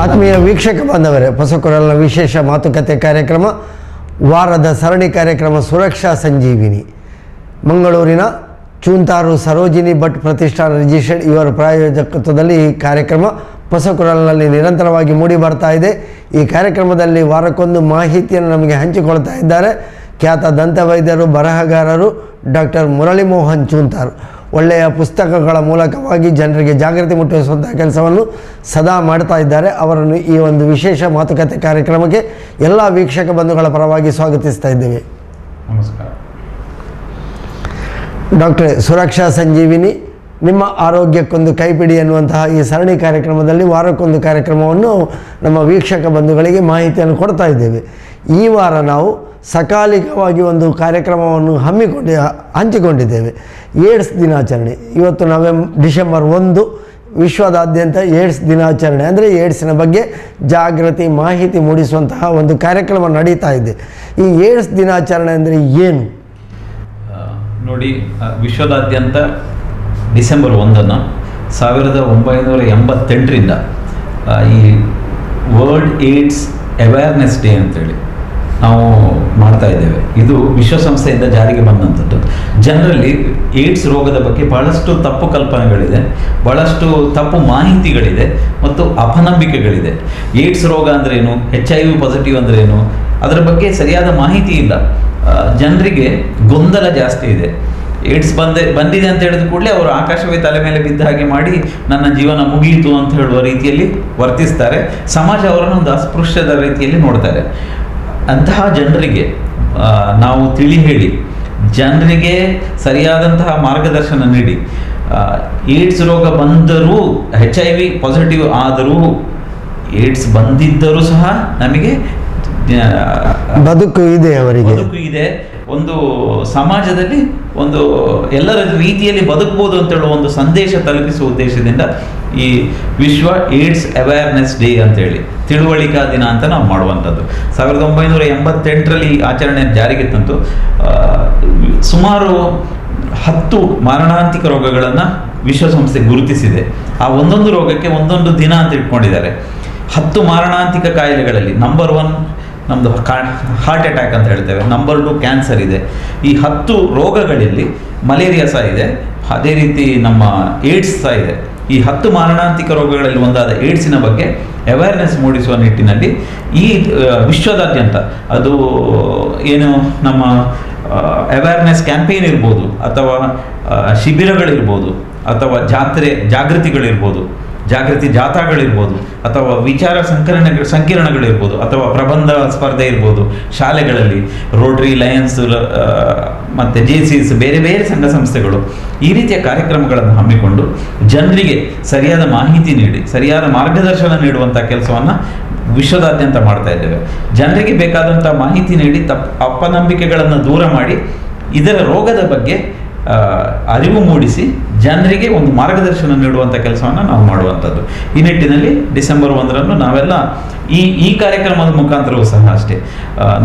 ಆತ್ಮೀಯ ವೀಕ್ಷಕ ಬಾಂಧವರೇ, ಹೊಸಕೊರಲ್ನ ವಿಶೇಷ ಮಾತುಕತೆ ಕಾರ್ಯಕ್ರಮ, ವಾರದ ಸರಣಿ ಕಾರ್ಯಕ್ರಮ ಸುರಕ್ಷಾ ಸಂಜೀವಿನಿ. ಮಂಗಳೂರಿನ ಚೂಂತಾರು ಸರೋಜಿನಿ ಭಟ್ ಪ್ರತಿಷ್ಠಾನ ರಿಜಿಸ್ಟರ್ಡ್ ಇವರ ಪ್ರಾಯೋಜಕತ್ವದಲ್ಲಿ ಈ ಕಾರ್ಯಕ್ರಮ ಹೊಸಕೊರಲ್ನಲ್ಲಿ ನಿರಂತರವಾಗಿ ಮೂಡಿ ಬರ್ತಾ ಇದೆ. ಈ ಕಾರ್ಯಕ್ರಮದಲ್ಲಿ ವಾರಕ್ಕೊಂದು ಮಾಹಿತಿಯನ್ನು ನಮಗೆ ಹಂಚಿಕೊಳ್ತಾ ಇದ್ದಾರೆ ಖ್ಯಾತ ದಂತವೈದ್ಯರು, ಬರಹಗಾರರು ಡಾಕ್ಟರ್ ಮುರಳಿ ಮೋಹನ್ ಚೂಂತಾರು. ಒಳ್ಳೆಯ ಪುಸ್ತಕಗಳ ಮೂಲಕವಾಗಿ ಜನರಿಗೆ ಜಾಗೃತಿ ಮುಟ್ಟಿಸುವಂಥ ಕೆಲಸವನ್ನು ಸದಾ ಮಾಡ್ತಾ ಇದ್ದಾರೆ. ಅವರನ್ನು ಈ ಒಂದು ವಿಶೇಷ ಮಾತುಕತೆ ಕಾರ್ಯಕ್ರಮಕ್ಕೆ ಎಲ್ಲ ವೀಕ್ಷಕ ಬಂಧುಗಳ ಪರವಾಗಿ ಸ್ವಾಗತಿಸ್ತಾ ಇದ್ದೇವೆ. ನಮಸ್ಕಾರ ಡಾಕ್ಟ್ರೇ. ಸುರಕ್ಷಾ ಸಂಜೀವಿನಿ, ನಿಮ್ಮ ಆರೋಗ್ಯಕ್ಕೊಂದು ಕೈಪಿಡಿ ಎನ್ನುವಂತಹ ಈ ಸರಣಿ ಕಾರ್ಯಕ್ರಮದಲ್ಲಿ ವಾರಕ್ಕೊಂದು ಕಾರ್ಯಕ್ರಮವನ್ನು ನಮ್ಮ ವೀಕ್ಷಕ ಬಂಧುಗಳಿಗೆ ಮಾಹಿತಿಯನ್ನು ಕೊಡ್ತಾ ಇದ್ದೇವೆ. ಈ ವಾರ ನಾವು ಸಕಾಲಿಕವಾಗಿ ಒಂದು ಕಾರ್ಯಕ್ರಮವನ್ನು ಹಂಚಿಕೊಂಡಿದ್ದೇವೆ. ಏಡ್ಸ್ ದಿನಾಚರಣೆ. ಇವತ್ತು ಡಿಸೆಂಬರ್ 1 ವಿಶ್ವದಾದ್ಯಂತ ಏಡ್ಸ್ ದಿನಾಚರಣೆ. ಅಂದರೆ ಏಡ್ಸ್ನ ಬಗ್ಗೆ ಜಾಗೃತಿ ಮಾಹಿತಿ ಮೂಡಿಸುವಂತಹ ಒಂದು ಕಾರ್ಯಕ್ರಮ ನಡೀತಾ ಇದೆ. ಈ ಏಡ್ಸ್ ದಿನಾಚರಣೆ ಅಂದರೆ ಏನು? ನೋಡಿ, ವಿಶ್ವದಾದ್ಯಂತ ಡಿಸೆಂಬರ್ 1 1988ರಿಂದ ಈ ವರ್ಲ್ಡ್ ಏಡ್ಸ್ ಅವೇರ್ನೆಸ್ ಡೇ ಅಂತೇಳಿ ನಾವು ಮಾಡ್ತಾ ಇದ್ದೇವೆ. ಇದು ವಿಶ್ವಸಂಸ್ಥೆಯಿಂದ ಜಾರಿಗೆ ಬಂದಂಥದ್ದು. ಜನರಲ್ಲಿ ಏಡ್ಸ್ ರೋಗದ ಬಗ್ಗೆ ಬಹಳಷ್ಟು ತಪ್ಪು ಕಲ್ಪನೆಗಳಿದೆ, ಬಹಳಷ್ಟು ತಪ್ಪು ಮಾಹಿತಿಗಳಿದೆ ಮತ್ತು ಅಪನಂಬಿಕೆಗಳಿದೆ. ಏಡ್ಸ್ ರೋಗ ಅಂದ್ರೇನು, HIV ಪಾಸಿಟಿವ್ ಅಂದ್ರೇನು, ಅದರ ಬಗ್ಗೆ ಸರಿಯಾದ ಮಾಹಿತಿ ಇಲ್ಲ. ಜನರಿಗೆ ಗೊಂದಲ ಜಾಸ್ತಿ ಇದೆ. ಏಡ್ಸ್ ಬಂದಿದೆ ಅಂತ ಹೇಳಿದ ಕೂಡಲೇ ಅವರು ಆಕಾಶವೇ ತಲೆ ಮೇಲೆ ಬಿದ್ದ ಹಾಗೆ ಮಾಡಿ ನನ್ನ ಜೀವನ ಮುಗಿಯಿತು ಅಂತ ಹೇಳುವ ರೀತಿಯಲ್ಲಿ ವರ್ತಿಸ್ತಾರೆ. ಸಮಾಜ ಅವರನ್ನು ಒಂದು ಅಸ್ಪೃಶ್ಯದ ರೀತಿಯಲ್ಲಿ ನೋಡ್ತಾರೆ. ಅಂತಹ ಜನರಿಗೆ ನಾವು ತಿಳಿ ಹೇಳಿ, ಜನರಿಗೆ ಸರಿಯಾದಂತಹ ಮಾರ್ಗದರ್ಶನ ನೀಡಿ, ಏಡ್ಸ್ ರೋಗ ಬಂದರೂ, HIV ಪಾಸಿಟಿವ್ ಆದರೂ, ಏಡ್ಸ್ ಬಂದಿದ್ದರೂ ಸಹ ನಮಗೆ ಬದುಕು ಇದೆ, ಅವರಿಗೆ ಬದುಕು ಇದೆ, ಒಂದು ಸಮಾಜದಲ್ಲಿ ಒಂದು ಎಲ್ಲರ ರೀತಿಯಲ್ಲಿ ಬದುಕಬಹುದು ಅಂತ ಹೇಳುವ ಒಂದು ಸಂದೇಶ ತಲುಪಿಸುವ ಉದ್ದೇಶದಿಂದ ಈ ವಿಶ್ವ ಏಡ್ಸ್ ಅವೇರ್ನೆಸ್ ಡೇ ಅಂತೇಳಿ ತಿಳುವಳಿಕಾ ದಿನ ಅಂತ ನಾವು ಮಾಡುವಂಥದ್ದು. 1988ರಲ್ಲಿ ಈ ಆಚರಣೆ ಜಾರಿಗೆ ತಂತು. ಸುಮಾರು 10 ಮಾರಣಾಂತಿಕ ರೋಗಗಳನ್ನು ವಿಶ್ವಸಂಸ್ಥೆ ಗುರುತಿಸಿದೆ. ಆ ಒಂದೊಂದು ರೋಗಕ್ಕೆ ಒಂದೊಂದು ದಿನ ಅಂತ ಇಟ್ಕೊಂಡಿದ್ದಾರೆ. 10 ಮಾರಣಾಂತಿಕ ಕಾಯಿಲೆಗಳಲ್ಲಿ ನಂಬರ್ 1 ನಮ್ಮದು ಹಾರ್ಟ್ ಅಟ್ಯಾಕ್ ಅಂತ ಹೇಳ್ತೇವೆ, ನಂಬರ್ 2 ಕ್ಯಾನ್ಸರ್ ಇದೆ. ಈ 10 ರೋಗಗಳಲ್ಲಿ ಮಲೇರಿಯಾ ಸಹ ಇದೆ, ಅದೇ ರೀತಿ ನಮ್ಮ ಏಡ್ಸ್ ಸಹ ಇದೆ. ಈ 10 ಮಾರಣಾಂತಿಕ ರೋಗಗಳಲ್ಲಿ ಒಂದಾದ ಏಡ್ಸಿನ ಬಗ್ಗೆ ಅವೇರ್ನೆಸ್ ಮೂಡಿಸುವ ನಿಟ್ಟಿನಲ್ಲಿ ಈ ವಿಶ್ವದಾದ್ಯಂತ ಅದು ಏನು ನಮ್ಮ ಅವೇರ್ನೆಸ್ ಕ್ಯಾಂಪೇನ್ ಇರ್ಬೋದು, ಅಥವಾ ಶಿಬಿರಗಳಿರ್ಬೋದು, ಅಥವಾ ಜಾಗೃತಿಗಳಿರ್ಬೋದು, ಜಾಗೃತಿ ಜಾಥಾಗಳಿರ್ಬೋದು, ಅಥವಾ ವಿಚಾರ ಸಂಕಿರಣಗಳಿರ್ಬೋದು, ಅಥವಾ ಪ್ರಬಂಧ ಸ್ಪರ್ಧೆ ಇರ್ಬೋದು, ಶಾಲೆಗಳಲ್ಲಿ ರೋಟರಿ, ಲಯನ್ಸ್ ಮತ್ತು JCs, ಬೇರೆ ಬೇರೆ ಸಂಘ ಸಂಸ್ಥೆಗಳು ಈ ರೀತಿಯ ಕಾರ್ಯಕ್ರಮಗಳನ್ನು ಹಮ್ಮಿಕೊಂಡು ಜನರಿಗೆ ಸರಿಯಾದ ಮಾಹಿತಿ ನೀಡಿ, ಸರಿಯಾದ ಮಾರ್ಗದರ್ಶನ ನೀಡುವಂಥ ಕೆಲಸವನ್ನು ವಿಶ್ವದಾದ್ಯಂತ ಮಾಡ್ತಾ ಇದ್ದೇವೆ. ಜನರಿಗೆ ಬೇಕಾದಂಥ ಮಾಹಿತಿ ನೀಡಿ ಅಪನಂಬಿಕೆಗಳನ್ನು ದೂರ ಮಾಡಿ ಇದರ ರೋಗದ ಬಗ್ಗೆ ಅರಿವು ಮೂಡಿಸಿ ಜನರಿಗೆ ಒಂದು ಮಾರ್ಗದರ್ಶನ ನೀಡುವಂಥ ಕೆಲಸವನ್ನು ನಾವು ಮಾಡುವಂಥದ್ದು. ಈ ನಿಟ್ಟಿನಲ್ಲಿ ಡಿಸೆಂಬರ್ 1 ನಾವೆಲ್ಲ ಈ ಕಾರ್ಯಕ್ರಮದ ಮುಖಾಂತರವೂ ಸಹ ಅಷ್ಟೇ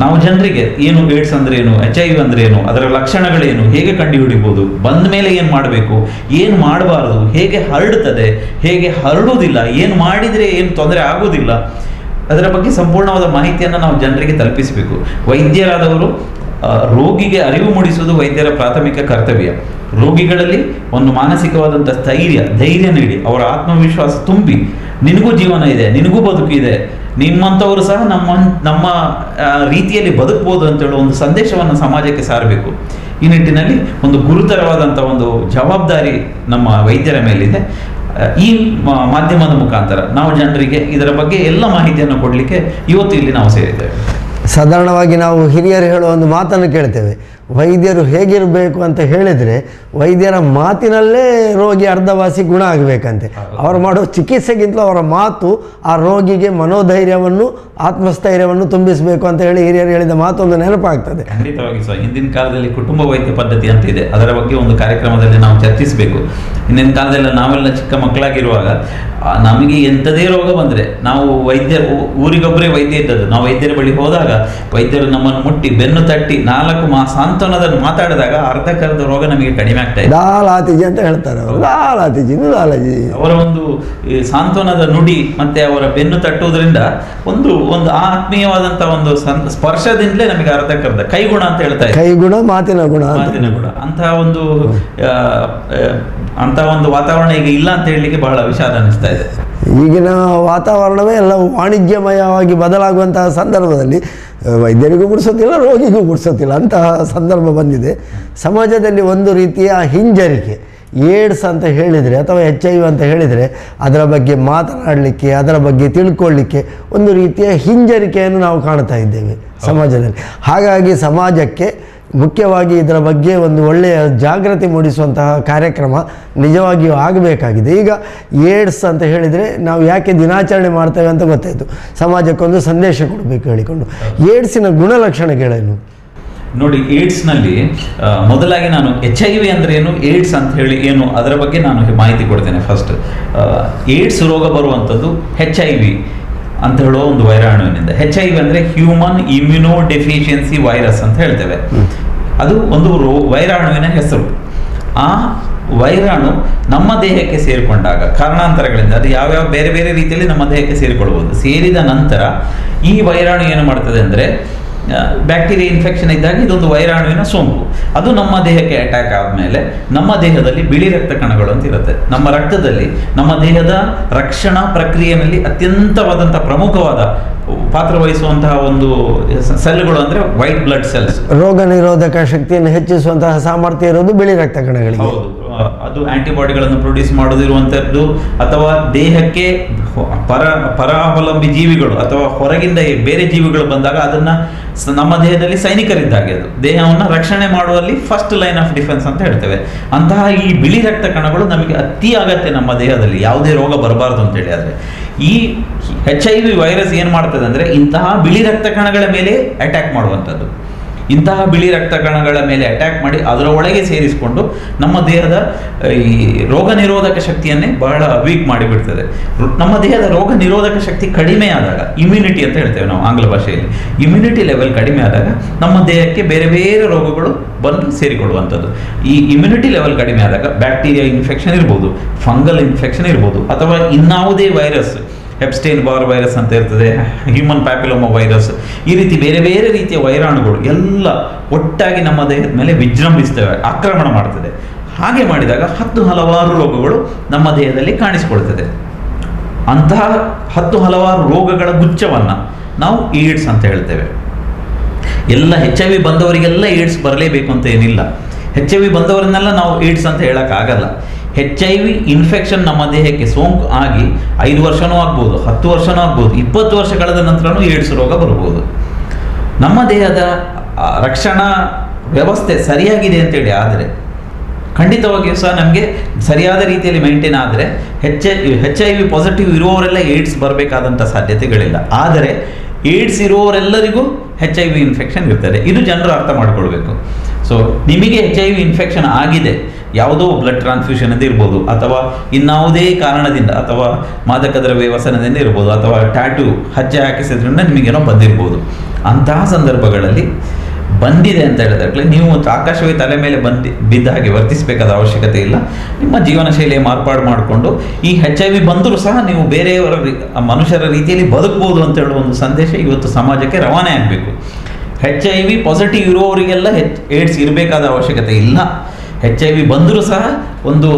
ನಾವು ಜನರಿಗೆ ಏನು ಏಡ್ಸ್ ಅಂದ್ರೇನು, HIV ಅಂದ್ರೇನು, ಅದರ ಲಕ್ಷಣಗಳೇನು, ಹೇಗೆ ಕಂಡುಹಿಡಿಬೋದು, ಬಂದ ಮೇಲೆ ಏನು ಮಾಡಬೇಕು, ಏನು ಮಾಡಬಾರ್ದು, ಹೇಗೆ ಹರಡುತ್ತದೆ, ಹೇಗೆ ಹರಡುವುದಿಲ್ಲ, ಏನು ಮಾಡಿದರೆ ಏನು ತೊಂದರೆ ಆಗುವುದಿಲ್ಲ, ಅದರ ಬಗ್ಗೆ ಸಂಪೂರ್ಣವಾದ ಮಾಹಿತಿಯನ್ನು ನಾವು ಜನರಿಗೆ ತಲುಪಿಸಬೇಕು. ವೈದ್ಯರಾದವರು ರೋಗಿಗೆ ಅರಿವು ಮೂಡಿಸುವುದು ವೈದ್ಯರ ಪ್ರಾಥಮಿಕ ಕರ್ತವ್ಯ. ರೋಗಿಗಳಲ್ಲಿ ಒಂದು ಮಾನಸಿಕವಾದಂಥ ಧೈರ್ಯ ನೀಡಿ, ಅವರ ಆತ್ಮವಿಶ್ವಾಸ ತುಂಬಿ, ನಿನಗೂ ಜೀವನ ಇದೆ, ನಿನಗೂ ಬದುಕಿದೆ, ನಿಮ್ಮಂಥವರು ಸಹ ನಮ್ಮ ರೀತಿಯಲ್ಲಿ ಬದುಕಬಹುದು ಅಂತೇಳೋ ಒಂದು ಸಂದೇಶವನ್ನು ಸಮಾಜಕ್ಕೆ ಸಾರಬೇಕು. ಈ ನಿಟ್ಟಿನಲ್ಲಿ ಒಂದು ಗುರುತರವಾದಂಥ ಒಂದು ಜವಾಬ್ದಾರಿ ನಮ್ಮ ವೈದ್ಯರ ಮೇಲಿದೆ. ಈ ಮಾಧ್ಯಮದ ಮುಖಾಂತರ ನಾವು ಜನರಿಗೆ ಇದರ ಬಗ್ಗೆ ಎಲ್ಲ ಮಾಹಿತಿಯನ್ನು ಕೊಡಲಿಕ್ಕೆ ಇವತ್ತು ಇಲ್ಲಿ ನಾವು ಸೇರಿದ್ದೇವೆ. ಸಾಧಾರಣವಾಗಿ ನಾವು ಹಿರಿಯರು ಹೇಳುವ ಒಂದು ಮಾತನ್ನು ಕೇಳ್ತೇವೆ, ವೈದ್ಯರು ಹೇಗಿರಬೇಕು ಅಂತ ಹೇಳಿದರೆ ವೈದ್ಯರ ಮಾತಿನಲ್ಲೇ ರೋಗಿ ಅರ್ಧವಾಸಿ ಗುಣ ಆಗಬೇಕಂತೆ. ಅವರು ಮಾಡೋ ಚಿಕಿತ್ಸೆಗಿಂತಲೂ ಅವರ ಮಾತು ಆ ರೋಗಿಗೆ ಮನೋಧೈರ್ಯವನ್ನು, ಆತ್ಮಸ್ಥೈರ್ಯವನ್ನು ತುಂಬಿಸಬೇಕು ಅಂತ ಹೇಳಿ ಹಿರಿಯರು ಹೇಳಿದ ಮಾತೊಂದು ನೆನಪಾಗ್ತದೆ. ಖಂಡಿತವಾಗಿ ಸಹ ಹಿಂದಿನ ಕಾಲದಲ್ಲಿ ಕುಟುಂಬ ವೈದ್ಯ ಪದ್ಧತಿ ಅಂತ ಇದೆ, ಅದರ ಬಗ್ಗೆ ಒಂದು ಕಾರ್ಯಕ್ರಮದಲ್ಲಿ ನಾವು ಚರ್ಚಿಸಬೇಕು. ಹಿಂದಿನ ಕಾಲದಲ್ಲಿ ನಾವೆಲ್ಲ ಚಿಕ್ಕ ಮಕ್ಕಳಾಗಿರುವಾಗ ನಮಗೆ ಎಂಥದೇ ರೋಗ ಬಂದರೆ ನಾವು ಊರಿಗೊಬ್ಬರೇ ವೈದ್ಯ ಇದ್ದದ್ದು. ನಾವು ವೈದ್ಯರ ಬಳಿ ಹೋದಾಗ ವೈದ್ಯರು ನಮ್ಮನ್ನು ಮುಟ್ಟಿ ಬೆನ್ನು ತಟ್ಟಿ 4 ಮಾಸಾಂತರ ಸಾಂತ್ವನದಲ್ಲಿ ಮಾತಾಡಿದಾಗ ಅರ್ಧಕ್ಕರ್ಧ ರೋಗ ನಮಗೆ ಕಡಿಮೆ ಆಗ್ತಾ ಇದೆ. ದಾಲಾತಿಜಿ ಅಂತ ಹೇಳ್ತಾರೆ ಅವರು, ದಾಲಾತಿಜಿ ದಾಲಾಜಿ. ಅವರ ಒಂದು ಈ ಸಾಂತ್ವನದ ನುಡಿ ಮತ್ತೆ ಅವರ ಬೆನ್ನು ತಟ್ಟುವುದರಿಂದ ಒಂದು ಆತ್ಮೀಯವಾದಂತಹ ಒಂದು ಸ್ಪರ್ಶದಿಂದಲೇ ನಮಗೆ ಅರ್ಧಕ್ಕರ್ಧ ಕೈಗುಣ ಅಂತ ಹೇಳ್ತಾ ಇದ್ದಾರೆ. ಕೈಗುಣ ಮಾತಿನ ಗುಣ, ಅಂತಹ ಒಂದು ವಾತಾವರಣ ಈಗ ಇಲ್ಲ ಅಂತ ಹೇಳಲಿಕ್ಕೆ ಬಹಳ ವಿಷಾದ ಅನಿಸ್ತಾ ಇದೆ. ಈಗಿನ ವಾತಾವರಣವೇ ಎಲ್ಲ ವಾಣಿಜ್ಯಮಯವಾಗಿ ಬದಲಾಗುವಂತಹ ಸಂದರ್ಭದಲ್ಲಿ ವೈದ್ಯರಿಗೂ ಬಿಡಿಸೋತಿಲ್ಲ, ರೋಗಿಗೂ ಬಿಡಿಸೋತಿಲ್ಲ ಅಂತಹ ಸಂದರ್ಭ ಬಂದಿದೆ. ಸಮಾಜದಲ್ಲಿ ಒಂದು ರೀತಿಯ ಹಿಂಜರಿಕೆ, ಏಡ್ಸ್ ಅಂತ ಹೇಳಿದರೆ ಅಥವಾ HIV ಅಂತ ಹೇಳಿದರೆ ಅದರ ಬಗ್ಗೆ ಮಾತನಾಡಲಿಕ್ಕೆ, ಅದರ ಬಗ್ಗೆ ತಿಳ್ಕೊಳ್ಳಿಕ್ಕೆ ಒಂದು ರೀತಿಯ ಹಿಂಜರಿಕೆಯನ್ನು ನಾವು ಕಾಣ್ತಾ ಇದ್ದೇವೆ ಸಮಾಜದಲ್ಲಿ. ಹಾಗಾಗಿ ಸಮಾಜಕ್ಕೆ ಮುಖ್ಯವಾಗಿ ಇದರ ಬಗ್ಗೆ ಒಂದು ಒಳ್ಳೆಯ ಜಾಗೃತಿ ಮೂಡಿಸುವಂತಹ ಕಾರ್ಯಕ್ರಮ ನಿಜವಾಗಿಯೂ ಆಗಬೇಕಾಗಿದೆ. ಈಗ ಏಡ್ಸ್ ಅಂತ ಹೇಳಿದರೆ ನಾವು ಯಾಕೆ ದಿನಾಚರಣೆ ಮಾಡ್ತೇವೆ ಅಂತ ಗೊತ್ತಾಯಿತು. ಸಮಾಜಕ್ಕೊಂದು ಸಂದೇಶ ಕೊಡಬೇಕು ಹೇಳಿಕೊಂಡು. ಏಡ್ಸಿನ ಗುಣಲಕ್ಷಣಗಳೇನು ನೋಡಿ, ಏಡ್ಸ್ನಲ್ಲಿ ಮೊದಲಾಗಿ ನಾನು HIV ಅಂದರೆ ಏನು, ಏಡ್ಸ್ ಅಂತ ಹೇಳಿ ಏನು, ಅದರ ಬಗ್ಗೆ ನಾನು ಮಾಹಿತಿ ಕೊಡ್ತೇನೆ. ಫಸ್ಟ್, ಏಡ್ಸ್ ರೋಗ ಬರುವಂಥದ್ದು HIV ಅಂತ ಹೇಳುವ ಒಂದು ವೈರಾಣುವಿನಿಂದ. HIV ಅಂದರೆ ಹ್ಯೂಮನ್ ಇಮ್ಯುನೋ ಡೆಫಿಷಿಯನ್ಸಿ ವೈರಸ್ ಅಂತ ಹೇಳ್ತೇವೆ. ಅದು ಒಂದು ವೈರಾಣುವಿನ ಹೆಸರು. ಆ ವೈರಾಣು ನಮ್ಮ ದೇಹಕ್ಕೆ ಸೇರಿಕೊಂಡಾಗ ಕಾರಣಾಂತರಗಳಿಂದ ಅದು ಯಾವ್ಯಾವ ಬೇರೆ ಬೇರೆ ರೀತಿಯಲ್ಲಿ ನಮ್ಮ ದೇಹಕ್ಕೆ ಸೇರಿಕೊಳ್ಬೋದು. ಸೇರಿದ ನಂತರ ಈ ವೈರಾಣು ಏನು ಮಾಡ್ತದೆ ಅಂದರೆ, ಬ್ಯಾಕ್ಟೀರಿಯಾ ಇನ್ಫೆಕ್ಷನ್ ಇದ್ದಾಗ ಇದೊಂದು ವೈರಾಣುವಿನ ಸೋಂಕು. ಅದು ನಮ್ಮ ದೇಹಕ್ಕೆ ಅಟ್ಯಾಕ್ ಆದಮೇಲೆ ನಮ್ಮ ದೇಹದಲ್ಲಿ ಬಿಳಿ ರಕ್ತ ಕಣಗಳು ಅಂತ ಇರುತ್ತೆ. ನಮ್ಮ ರಕ್ತದಲ್ಲಿ ನಮ್ಮ ದೇಹದ ರಕ್ಷಣಾ ಪ್ರಕ್ರಿಯೆಯಲ್ಲಿ ಅತ್ಯಂತವಾದಂಥ ಪ್ರಮುಖವಾದ ಪಾತ್ರ ವಹಿಸುವಂತಹ ಒಂದು ಸೆಲ್ಗಳು ಅಂದರೆ ವೈಟ್ ಬ್ಲಡ್ ಸೆಲ್ಸ್. ರೋಗ ನಿರೋಧಕ ಶಕ್ತಿಯನ್ನು ಹೆಚ್ಚಿಸುವಂತಹ ಸಾಮರ್ಥ್ಯ ಇರೋದು ಬಿಳಿ ರಕ್ತ ಕಣಗಳಿಗೆ. ಹೌದು, ಅದು ಆಂಟಿಬಾಡಿಗಳನ್ನು ಪ್ರೊಡ್ಯೂಸ್ ಮಾಡೋದಿರುವಂಥದ್ದು, ಅಥವಾ ದೇಹಕ್ಕೆ ಪರಾವಲಂಬಿ ಜೀವಿಗಳು ಅಥವಾ ಹೊರಗಿಂದ ಬೇರೆ ಜೀವಿಗಳು ಬಂದಾಗ ಅದನ್ನು ನಮ್ಮ ದೇಹದಲ್ಲಿ ಸೈನಿಕರಿದ್ದಾಗೆ ಅದು ದೇಹವನ್ನು ರಕ್ಷಣೆ ಮಾಡುವಲ್ಲಿ ಫಸ್ಟ್ ಲೈನ್ ಆಫ್ ಡಿಫೆನ್ಸ್ ಅಂತ ಹೇಳ್ತೇವೆ. ಅಂತಹ ಈ ಬಿಳಿ ರಕ್ತ ಕಣಗಳು ನಮಗೆ ಅತಿ ಅಗತ್ಯ ನಮ್ಮ ದೇಹದಲ್ಲಿ, ಯಾವುದೇ ರೋಗ ಬರಬಾರ್ದು ಅಂತೇಳಿ. ಆದರೆ ಈ HIV ವೈರಸ್ ಏನು ಮಾಡ್ತದೆ ಅಂದರೆ ಇಂತಹ ಬಿಳಿ ರಕ್ತ ಕಣಗಳ ಮೇಲೆ ಅಟ್ಯಾಕ್ ಮಾಡುವಂಥದ್ದು. ಇಂತಹ ಬಿಳಿ ರಕ್ತ ಕಣಗಳ ಮೇಲೆ ಅಟ್ಯಾಕ್ ಮಾಡಿ ಅದರ ಒಳಗೆ ಸೇರಿಸಿಕೊಂಡು ನಮ್ಮ ದೇಹದ ಈ ರೋಗ ನಿರೋಧಕ ಶಕ್ತಿಯನ್ನೇ ಬಹಳ ವೀಕ್ ಮಾಡಿಬಿಡ್ತದೆ. ನಮ್ಮ ದೇಹದ ರೋಗ ನಿರೋಧಕ ಶಕ್ತಿ ಕಡಿಮೆ ಆದಾಗ, ಇಮ್ಯುನಿಟಿ ಅಂತ ಹೇಳ್ತೇವೆ ನಾವು ಆಂಗ್ಲ ಭಾಷೆಯಲ್ಲಿ, ಇಮ್ಯುನಿಟಿ ಲೆವೆಲ್ ಕಡಿಮೆ ಆದಾಗ ನಮ್ಮ ದೇಹಕ್ಕೆ ಬೇರೆ ಬೇರೆ ರೋಗಗಳು ಬಂದು ಸೇರಿಕೊಳ್ಳುವಂಥದ್ದು. ಈ ಇಮ್ಯುನಿಟಿ ಲೆವೆಲ್ ಕಡಿಮೆ ಆದಾಗ ಬ್ಯಾಕ್ಟೀರಿಯಾ ಇನ್ಫೆಕ್ಷನ್ ಇರ್ಬೋದು, ಫಂಗಲ್ ಇನ್ಫೆಕ್ಷನ್ ಇರ್ಬೋದು, ಅಥವಾ ಇನ್ನಾವುದೇ ವೈರಸ್, ಹೆಪ್ಸ್ಟೈನ್ ಬಾರ್ ವೈರಸ್ ಅಂತ ಇರ್ತದೆ, ಹ್ಯೂಮನ್ ಪ್ಯಾಪಿಲೋಮಾ ವೈರಸ್, ಈ ರೀತಿ ಬೇರೆ ಬೇರೆ ರೀತಿಯ ವೈರಾಣುಗಳು ಎಲ್ಲ ಒಟ್ಟಾಗಿ ನಮ್ಮ ದೇಹದ ಮೇಲೆ ವಿಜೃಂಭಿಸ್ತವೆ, ಆಕ್ರಮಣ ಮಾಡ್ತದೆ. ಹಾಗೆ ಮಾಡಿದಾಗ ಹಲವಾರು ರೋಗಗಳು ನಮ್ಮ ದೇಹದಲ್ಲಿ ಕಾಣಿಸಿಕೊಳ್ತದೆ. ಅಂತಹ ಹಲವಾರು ರೋಗಗಳ ಗುಚ್ಛವನ್ನು ನಾವು ಏಡ್ಸ್ ಅಂತ ಹೇಳ್ತೇವೆ. ಎಲ್ಲ HIV ಬಂದವರಿಗೆಲ್ಲ ಏಡ್ಸ್ ಬರಲೇಬೇಕು ಅಂತ ಏನಿಲ್ಲ. HIV ಬಂದವರನ್ನೆಲ್ಲ ನಾವು ಏಡ್ಸ್ ಅಂತ ಹೇಳೋಕ್ಕಾಗಲ್ಲ. HIV ಇನ್ಫೆಕ್ಷನ್ ನಮ್ಮ ದೇಹಕ್ಕೆ ಸೋಂಕು ಆಗಿ 5 ವರ್ಷನೂ ಆಗ್ಬೋದು, 10 ವರ್ಷನೂ ಆಗ್ಬೋದು, 20 ವರ್ಷ ಕಳೆದ ನಂತರನೂ ಏಡ್ಸ್ ರೋಗ ಬರ್ಬೋದು. ನಮ್ಮ ದೇಹದ ರಕ್ಷಣಾ ವ್ಯವಸ್ಥೆ ಸರಿಯಾಗಿದೆ ಅಂತೇಳಿ ಆದರೆ ಖಂಡಿತವಾಗಿಯೂ ಸಹ ನಮಗೆ ಸರಿಯಾದ ರೀತಿಯಲ್ಲಿ ಮೇಂಟೈನ್ ಆದರೆ HIV ಪಾಸಿಟಿವ್ ಇರುವವರೆಲ್ಲ ಏಡ್ಸ್ ಬರಬೇಕಾದಂಥ ಸಾಧ್ಯತೆಗಳಿಲ್ಲ. ಆದರೆ ಏಡ್ಸ್ ಇರುವವರೆಲ್ಲರಿಗೂ HIV ಇನ್ಫೆಕ್ಷನ್ ಇರ್ತದೆ. ಇದು ಜನರು ಅರ್ಥ ಮಾಡಿಕೊಳ್ಬೇಕು. ಸೊ ನಿಮಗೆ HIV ಇನ್ಫೆಕ್ಷನ್ ಆಗಿದೆ, ಯಾವುದೋ ಬ್ಲಡ್ ಟ್ರಾನ್ಸ್ಫ್ಯೂಷನ್ ಅಂತ ಇರ್ಬೋದು, ಅಥವಾ ಇನ್ನಾವುದೇ ಕಾರಣದಿಂದ, ಅಥವಾ ಮಾದಕ ದ್ರವ್ಯ ವ್ಯಸನದಿಂದ ಇರ್ಬೋದು, ಅಥವಾ ಟ್ಯಾಟೂ ಹಚ್ಚೆ ಹಾಕಿಸಿದ್ರಿಂದ ನಿಮಗೇನೋ ಬಂದಿರ್ಬೋದು. ಅಂತಹ ಸಂದರ್ಭಗಳಲ್ಲಿ ಬಂದಿದೆ ಅಂತ ಹೇಳಿದಾಗಲೇ ನೀವು ಆಕಾಶವೇ ತಲೆ ಮೇಲೆ ಬಿದ್ದ ಹಾಗೆ ವರ್ತಿಸಬೇಕಾದ ಅವಶ್ಯಕತೆ ಇಲ್ಲ. ನಿಮ್ಮ ಜೀವನ ಶೈಲಿಯ ಮಾರ್ಪಾಡು ಮಾಡಿಕೊಂಡು ಈ HIV ಬಂದರೂ ಸಹ ನೀವು ಬೇರೆಯವರ ಮನುಷ್ಯರ ರೀತಿಯಲ್ಲಿ ಬದುಕಬಹುದು ಅಂತ ಹೇಳುವ ಒಂದು ಸಂದೇಶ ಇವತ್ತು ಸಮಾಜಕ್ಕೆ ರವಾನೆ ಆಗಬೇಕು. HIV ಪಾಸಿಟಿವ್ ಇರುವವರಿಗೆಲ್ಲ ಏಡ್ಸ್ ಇರಬೇಕಾದ ಅವಶ್ಯಕತೆ ಇಲ್ಲ. HIV ಬಂದರೂ ಸಹ ಒಂದು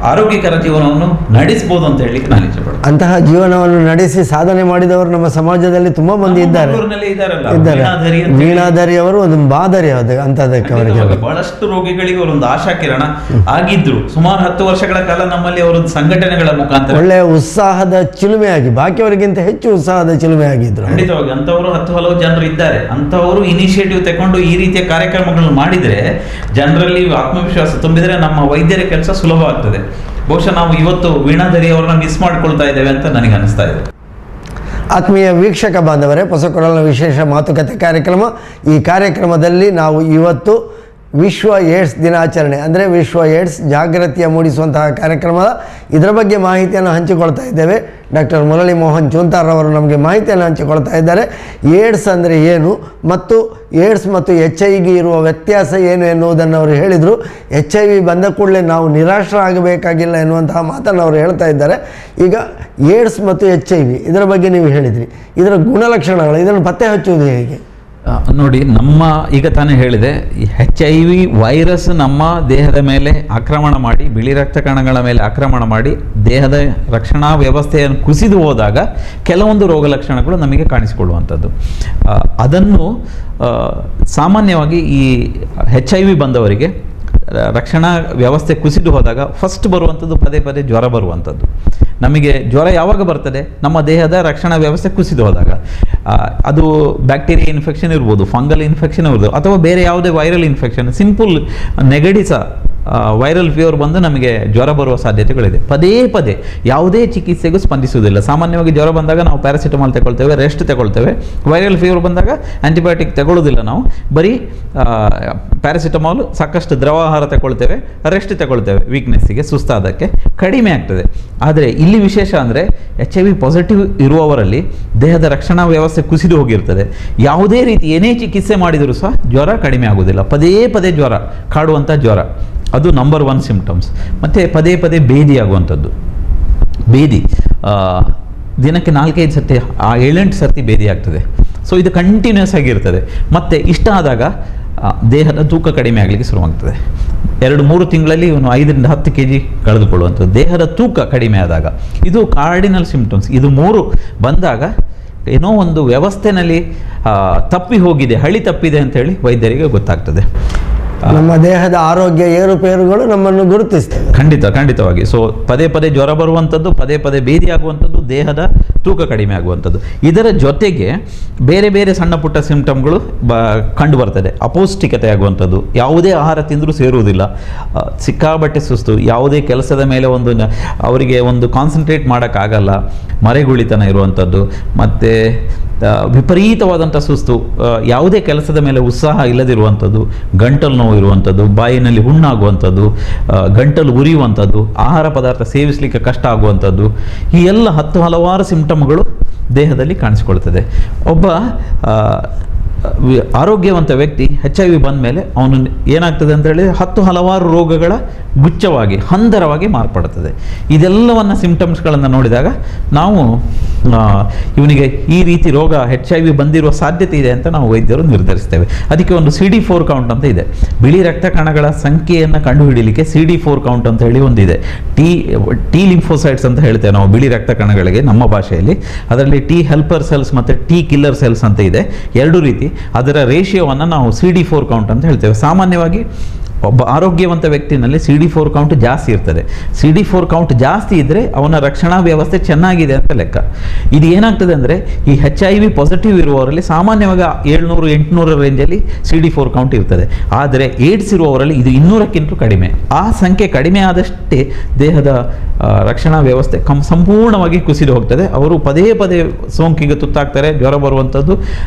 ಆರೋಗ್ಯಕರ ಜೀವನವನ್ನು ನಡೆಸಬಹುದು ಅಂತ ಹೇಳಲಿಕ್ಕೆ ನಾನು ಇಷ್ಟಪಡ್ತೀನಿ. ಅಂತಹ ಜೀವನವನ್ನು ನಡೆಸಿ ಸಾಧನೆ ಮಾಡಿದವರು ನಮ್ಮ ಸಮಾಜದಲ್ಲಿ ತುಂಬಾ ಮಂದಿ ಇದ್ದಾರೆ. ವೀಣಾಧಾರಿ ಅವರು ಒಂದು ಮಾದರಿ ಅಂತದಕ್ಕೆ ಅವರಿಗೆ ಬಹಳಷ್ಟು ರೋಗಿಗಳಿಗೆ ಅವರೊಂದು ಆಶಾ ಕಿರಣ ಆಗಿದ್ರು. ಸುಮಾರು 10 ವರ್ಷಗಳ ಕಾಲ ನಮ್ಮಲ್ಲಿ ಅವರೊಂದು ಸಂಘಟನೆಗಳ ಮುಖಾಂತರ ಒಳ್ಳೆಯ ಉತ್ಸಾಹದ ಚಿಲುಮೆಯಾಗಿ, ಬಾಕಿಯವರಿಗಿಂತ ಹೆಚ್ಚು ಉತ್ಸಾಹದ ಚಿಲುಮೆಯಾಗಿದ್ರು. ಖಂಡಿತವಾಗಿ ಅಂತವರು ಹಲವು ಜನರು ಇದ್ದಾರೆ. ಅಂತವರು ಇನಿಷಿಯೇಟಿವ್ ತಗೊಂಡು ಈ ರೀತಿಯ ಕಾರ್ಯಕ್ರಮಗಳನ್ನು ಮಾಡಿದರೆ, ಜನರಲ್ಲಿ ಆತ್ಮವಿಶ್ವಾಸ ತುಂಬಿದರೆ ನಮ್ಮ ವೈದ್ಯರ ಕೆಲಸ ಸುಲಭ ಆಗ್ತದೆ. ಬಹುಶಃ ನಾವು ಇವತ್ತು ವೀಣಾಧಾರಿ ಅವರನ್ನ ಮಿಸ್ ಮಾಡ್ಕೊಳ್ತಾ ಇದ್ದೇವೆ ಅಂತ ನನಗೆ ಅನಿಸ್ತಾ ಇದೆ. ಆತ್ಮೀಯ ವೀಕ್ಷಕ ಬಾಂಧವರೇ, ಹೊಸಕೊಡಲಿನ ವಿಶೇಷ ಮಾತುಕತೆ ಕಾರ್ಯಕ್ರಮ. ಈ ಕಾರ್ಯಕ್ರಮದಲ್ಲಿ ನಾವು ಇವತ್ತು ವಿಶ್ವ ಏಡ್ಸ್ ದಿನಾಚರಣೆ ಅಂದರೆ ವಿಶ್ವ ಏಡ್ಸ್ ಜಾಗೃತಿಯ ಮೂಡಿಸುವಂತಹ ಕಾರ್ಯಕ್ರಮದ ಇದರ ಬಗ್ಗೆ ಮಾಹಿತಿಯನ್ನು ಹಂಚಿಕೊಳ್ತಾ ಇದ್ದೇವೆ. ಡಾಕ್ಟರ್ ಮುರಳಿ ಮೋಹನ್ ಚೂಂತಾರ್ ಅವರು ನಮಗೆ ಮಾಹಿತಿಯನ್ನು ಹಂಚಿಕೊಳ್ತಾ ಇದ್ದಾರೆ. ಏಡ್ಸ್ ಅಂದರೆ ಏನು ಮತ್ತು ಏಡ್ಸ್ ಮತ್ತು HIV ಇರುವ ವ್ಯತ್ಯಾಸ ಏನು ಎನ್ನುವುದನ್ನು ಅವರು ಹೇಳಿದರು. HIV ಬಂದ ಕೂಡಲೇ ನಾವು ನಿರಾಶರಾಗಬೇಕಾಗಿಲ್ಲ ಎನ್ನುವಂತಹ ಮಾತನ್ನು ಅವರು ಹೇಳ್ತಾ ಇದ್ದಾರೆ. ಈಗ ಏಡ್ಸ್ ಮತ್ತು HIV ಇದರ ಬಗ್ಗೆ ನೀವು ಹೇಳಿದ್ರಿ, ಇದರ ಗುಣಲಕ್ಷಣಗಳು, ಇದನ್ನು ಪತ್ತೆ ಹಚ್ಚುವುದು ಹೇಗೆ? ನೋಡಿ, ನಮ್ಮ ಈಗ ತಾನೇ ಹೇಳಿದೆ, HIV ವೈರಸ್ ನಮ್ಮ ದೇಹದ ಮೇಲೆ ಆಕ್ರಮಣ ಮಾಡಿ, ಬಿಳಿ ರಕ್ತ ಕಣಗಳ ಮೇಲೆ ಆಕ್ರಮಣ ಮಾಡಿ ದೇಹದ ರಕ್ಷಣಾ ವ್ಯವಸ್ಥೆಯನ್ನು ಕುಸಿದು ಹೋದಾಗ ಕೆಲವೊಂದು ರೋಗ ಲಕ್ಷಣಗಳು ನಮಗೆ ಕಾಣಿಸಿಕೊಳ್ಳುವಂಥದ್ದು. ಅದನ್ನು ಸಾಮಾನ್ಯವಾಗಿ ಈ HIV ಬಂದವರಿಗೆ ರಕ್ಷಣಾ ವ್ಯವಸ್ಥೆ ಕುಸಿದು ಹೋದಾಗ ಫಸ್ಟ್ ಬರುವಂಥದ್ದು ಪದೇ ಪದೇ ಜ್ವರ ಬರುವಂಥದ್ದು. ನಮಗೆ ಜ್ವರ ಯಾವಾಗ ಬರ್ತದೆ? ನಮ್ಮ ದೇಹದ ರಕ್ಷಣಾ ವ್ಯವಸ್ಥೆ ಕುಸಿದು ಹೋದಾಗ. ಅದು ಬ್ಯಾಕ್ಟೀರಿಯಾ ಇನ್ಫೆಕ್ಷನ್ ಇರ್ಬೋದು, ಫಂಗಲ್ ಇನ್ಫೆಕ್ಷನ್ ಇರ್ಬೋದು, ಅಥವಾ ಬೇರೆ ಯಾವುದೇ ವೈರಲ್ ಇನ್ಫೆಕ್ಷನ್, ಸಿಂಪಲ್ ನೆಗಡಿ ಸಹ ವೈರಲ್ ಫೀವರ್ ಬಂದು ನಮಗೆ ಜ್ವರ ಬರುವ ಸಾಧ್ಯತೆಗಳಿದೆ. ಪದೇ ಪದೇ ಯಾವುದೇ ಚಿಕಿತ್ಸೆಗೂ ಸ್ಪಂದಿಸುವುದಿಲ್ಲ. ಸಾಮಾನ್ಯವಾಗಿ ಜ್ವರ ಬಂದಾಗ ನಾವು ಪ್ಯಾರಾಸಿಟಮಾಲ್ ತಗೊಳ್ತೇವೆ, ರೆಸ್ಟ್ ತಗೊಳ್ತೇವೆ. ವೈರಲ್ ಫೀವರ್ ಬಂದಾಗ ಆ್ಯಂಟಿಬಯೋಟಿಕ್ ತಗೊಳ್ಳೋದಿಲ್ಲ, ನಾವು ಬರೀ ಪ್ಯಾರಾಸಿಟಮಾಲ್, ಸಾಕಷ್ಟು ದ್ರವಾಹಾರ ತಗೊಳ್ತೇವೆ, ರೆಸ್ಟ್ ತಗೊಳ್ತೇವೆ. ವೀಕ್ನೆಸ್ಸಿಗೆ, ಸುಸ್ತಾದಕ್ಕೆ ಕಡಿಮೆ ಆಗ್ತದೆ. ಆದರೆ ಇಲ್ಲಿ ವಿಶೇಷ ಅಂದರೆ HIV ಪಾಸಿಟಿವ್ ಇರುವವರಲ್ಲಿ ದೇಹದ ರಕ್ಷಣಾ ವ್ಯವಸ್ಥೆ ಕುಸಿದು ಹೋಗಿರ್ತದೆ. ಯಾವುದೇ ರೀತಿ ಏನೇ ಚಿಕಿತ್ಸೆ ಮಾಡಿದರೂ ಸಹ ಜ್ವರ ಕಡಿಮೆ ಆಗೋದಿಲ್ಲ. ಪದೇ ಪದೇ ಜ್ವರ, ಕಾಡುವಂಥ ಜ್ವರ, ಅದು ನಂಬರ್ 1 ಸಿಂಪ್ಟಮ್ಸ್. ಮತ್ತು ಪದೇ ಪದೇ ಬೇದಿ ಆಗುವಂಥದ್ದು. ಬೇದಿ ದಿನಕ್ಕೆ 4-5 ಸರ್ತಿ, 7-8 ಸರ್ತಿ ಬೇದಿ ಆಗ್ತದೆ. ಸೊ ಇದು ಕಂಟಿನ್ಯೂಸ್ ಆಗಿರ್ತದೆ. ಮತ್ತು ಇಷ್ಟ ಆದಾಗ ದೇಹದ ತೂಕ ಕಡಿಮೆ ಆಗಲಿಕ್ಕೆ ಶುರುವಾಗ್ತದೆ. 2-3 ತಿಂಗಳಲ್ಲಿ ಇವನು 5-10 kg ಕಳೆದುಕೊಳ್ಳುವಂಥದ್ದು, ದೇಹದ ತೂಕ ಕಡಿಮೆ ಆದಾಗ. ಇದು ಕಾರ್ಡಿನಲ್ ಸಿಂಪ್ಟಮ್ಸ್. ಇದು 3 ಬಂದಾಗ ಏನೋ ಒಂದು ವ್ಯವಸ್ಥೆನಲ್ಲಿ ತಪ್ಪಿ ಹೋಗಿದೆ, ಹಳಿ ತಪ್ಪಿದೆ ಅಂತೇಳಿ ವೈದ್ಯರಿಗೆ ಗೊತ್ತಾಗ್ತದೆ. ನಮ್ಮ ದೇಹದ ಆರೋಗ್ಯ ಏರುಪೇರುಗಳು ನಮ್ಮನ್ನು ಗುರುತಿಸ್ತವೆ. ಖಂಡಿತವಾಗಿ. ಸೊ ಪದೇ ಪದೇ ಜ್ವರ ಬರುವಂಥದ್ದು, ಪದೇ ಪದೇ ಬೇದಿ ಆಗುವಂಥದ್ದು, ದೇಹದ ತೂಕ ಕಡಿಮೆ ಆಗುವಂಥದ್ದು. ಇದರ ಜೊತೆಗೆ ಬೇರೆ ಬೇರೆ ಸಣ್ಣ ಪುಟ್ಟ ಸಿಂಪ್ಟಮ್ಗಳು ಕಂಡು ಬರ್ತದೆ. ಅಪೌಷ್ಟಿಕತೆ ಆಗುವಂಥದ್ದು, ಯಾವುದೇ ಆಹಾರ ತಿಂದರೂ ಸೇರುವುದಿಲ್ಲ, ಸಿಕ್ಕಾಬಟ್ಟೆ ಸುಸ್ತು, ಯಾವುದೇ ಕೆಲಸದ ಮೇಲೆ ಅವರಿಗೆ ಒಂದು ಕಾನ್ಸಂಟ್ರೇಟ್ ಮಾಡೋಕ್ಕಾಗಲ್ಲ, ಮರೆಗುಳಿತನ ಇರುವಂಥದ್ದು, ಮತ್ತು ವಿಪರೀತವಾದಂಥ ಸುಸ್ತು, ಯಾವುದೇ ಕೆಲಸದ ಮೇಲೆ ಉತ್ಸಾಹ ಇಲ್ಲದಿರುವಂಥದ್ದು, ಗಂಟಲು ನೋವು ಇರುವಂಥದ್ದು, ಬಾಯಿನಲ್ಲಿ ಹುಣ್ಣಾಗುವಂಥದ್ದು, ಗಂಟಲು ಉರಿಯುವಂಥದ್ದು, ಆಹಾರ ಪದಾರ್ಥ ಸೇವಿಸಲಿಕ್ಕೆ ಕಷ್ಟ ಆಗುವಂಥದ್ದು, ಈ ಎಲ್ಲ ಹಲವಾರು ಸಿಂಪ್ಟಮ್ಗಳು ದೇಹದಲ್ಲಿ ಕಾಣಿಸಿಕೊಳ್ತದೆ. ಒಬ್ಬ ಆರೋಗ್ಯವಂತ ವ್ಯಕ್ತಿ HIV ಬಂದ ಮೇಲೆ ಅವನು ಏನಾಗ್ತದೆ ಅಂತ ಹೇಳಿ ಹಲವಾರು ರೋಗಗಳ ಗುಚ್ಛವಾಗಿ, ಹಂದರವಾಗಿ ಮಾರ್ಪಡುತ್ತದೆ. ಇದೆಲ್ಲವನ್ನು ಸಿಂಪ್ಟಮ್ಸ್ಗಳನ್ನು ನೋಡಿದಾಗ ನಾವು ಇವನಿಗೆ ಈ ರೀತಿ ರೋಗ HIV ಬಂದಿರುವ ಸಾಧ್ಯತೆ ಇದೆ ಅಂತ ನಾವು ವೈದ್ಯರು ನಿರ್ಧರಿಸ್ತೇವೆ. ಅದಕ್ಕೆ ಒಂದು CD4 ಕೌಂಟ್ ಅಂತ ಇದೆ. ಬಿಳಿ ರಕ್ತ ಕಣಗಳ ಸಂಖ್ಯೆಯನ್ನು ಕಂಡುಹಿಡಿಯಲಿಕ್ಕೆ CD4 ಕೌಂಟ್ ಅಂತ ಹೇಳಿ ಒಂದಿದೆ. ಟಿ ಲಿಂಫೋಸೈಟ್ಸ್ ಅಂತ ಹೇಳ್ತೇವೆ ನಾವು ಬಿಳಿ ರಕ್ತ ಕಣಗಳಿಗೆ ನಮ್ಮ ಭಾಷೆಯಲ್ಲಿ. ಅದರಲ್ಲಿ T ಹೆಲ್ಪರ್ ಸೆಲ್ಸ್ ಮತ್ತು T ಕಿಲ್ಲರ್ ಸೆಲ್ಸ್ ಅಂತ ಇದೆ, 2 ರೀತಿ. ಅದರ ರೇಷಿಯೋವನ್ನು ನಾವು CD4 ಕೌಂಟ್ ಅಂತ ಹೇಳ್ತೇವೆ. ಸಾಮಾನ್ಯವಾಗಿ ಒಬ್ಬ ಆರೋಗ್ಯವಂತ ವ್ಯಕ್ತಿನಲ್ಲಿ CD4 ಕೌಂಟ್ ಜಾಸ್ತಿ ಇರ್ತದೆ. CD4 ಕೌಂಟ್ ಜಾಸ್ತಿ ಇದ್ದರೆ ಅವನ ರಕ್ಷಣಾ ವ್ಯವಸ್ಥೆ ಚೆನ್ನಾಗಿದೆ ಅಂತ ಲೆಕ್ಕ. ಇದು ಏನಾಗ್ತದೆ ಅಂದರೆ ಈ HIV ಪಾಸಿಟಿವ್ ಇರುವವರಲ್ಲಿ ಸಾಮಾನ್ಯವಾಗಿ 700-800 ರೇಂಜಲ್ಲಿ CD4 ಕೌಂಟ್ ಇರ್ತದೆ. ಆದರೆ ಏಡ್ಸ್ ಇರುವವರಲ್ಲಿ ಇದು 200ಕ್ಕಿಂತ ಕಡಿಮೆ. ಆ ಸಂಖ್ಯೆ ಕಡಿಮೆ ಆದಷ್ಟೇ ದೇಹದ ರಕ್ಷಣಾ ವ್ಯವಸ್ಥೆ ಸಂಪೂರ್ಣವಾಗಿ ಕುಸಿದು ಹೋಗ್ತದೆ. ಅವರು ಪದೇ ಪದೇ ಸೋಂಕಿಗೆ ತುತ್ತಾಗ್ತಾರೆ, ಜ್ವರ ಬರುವಂಥದ್ದು,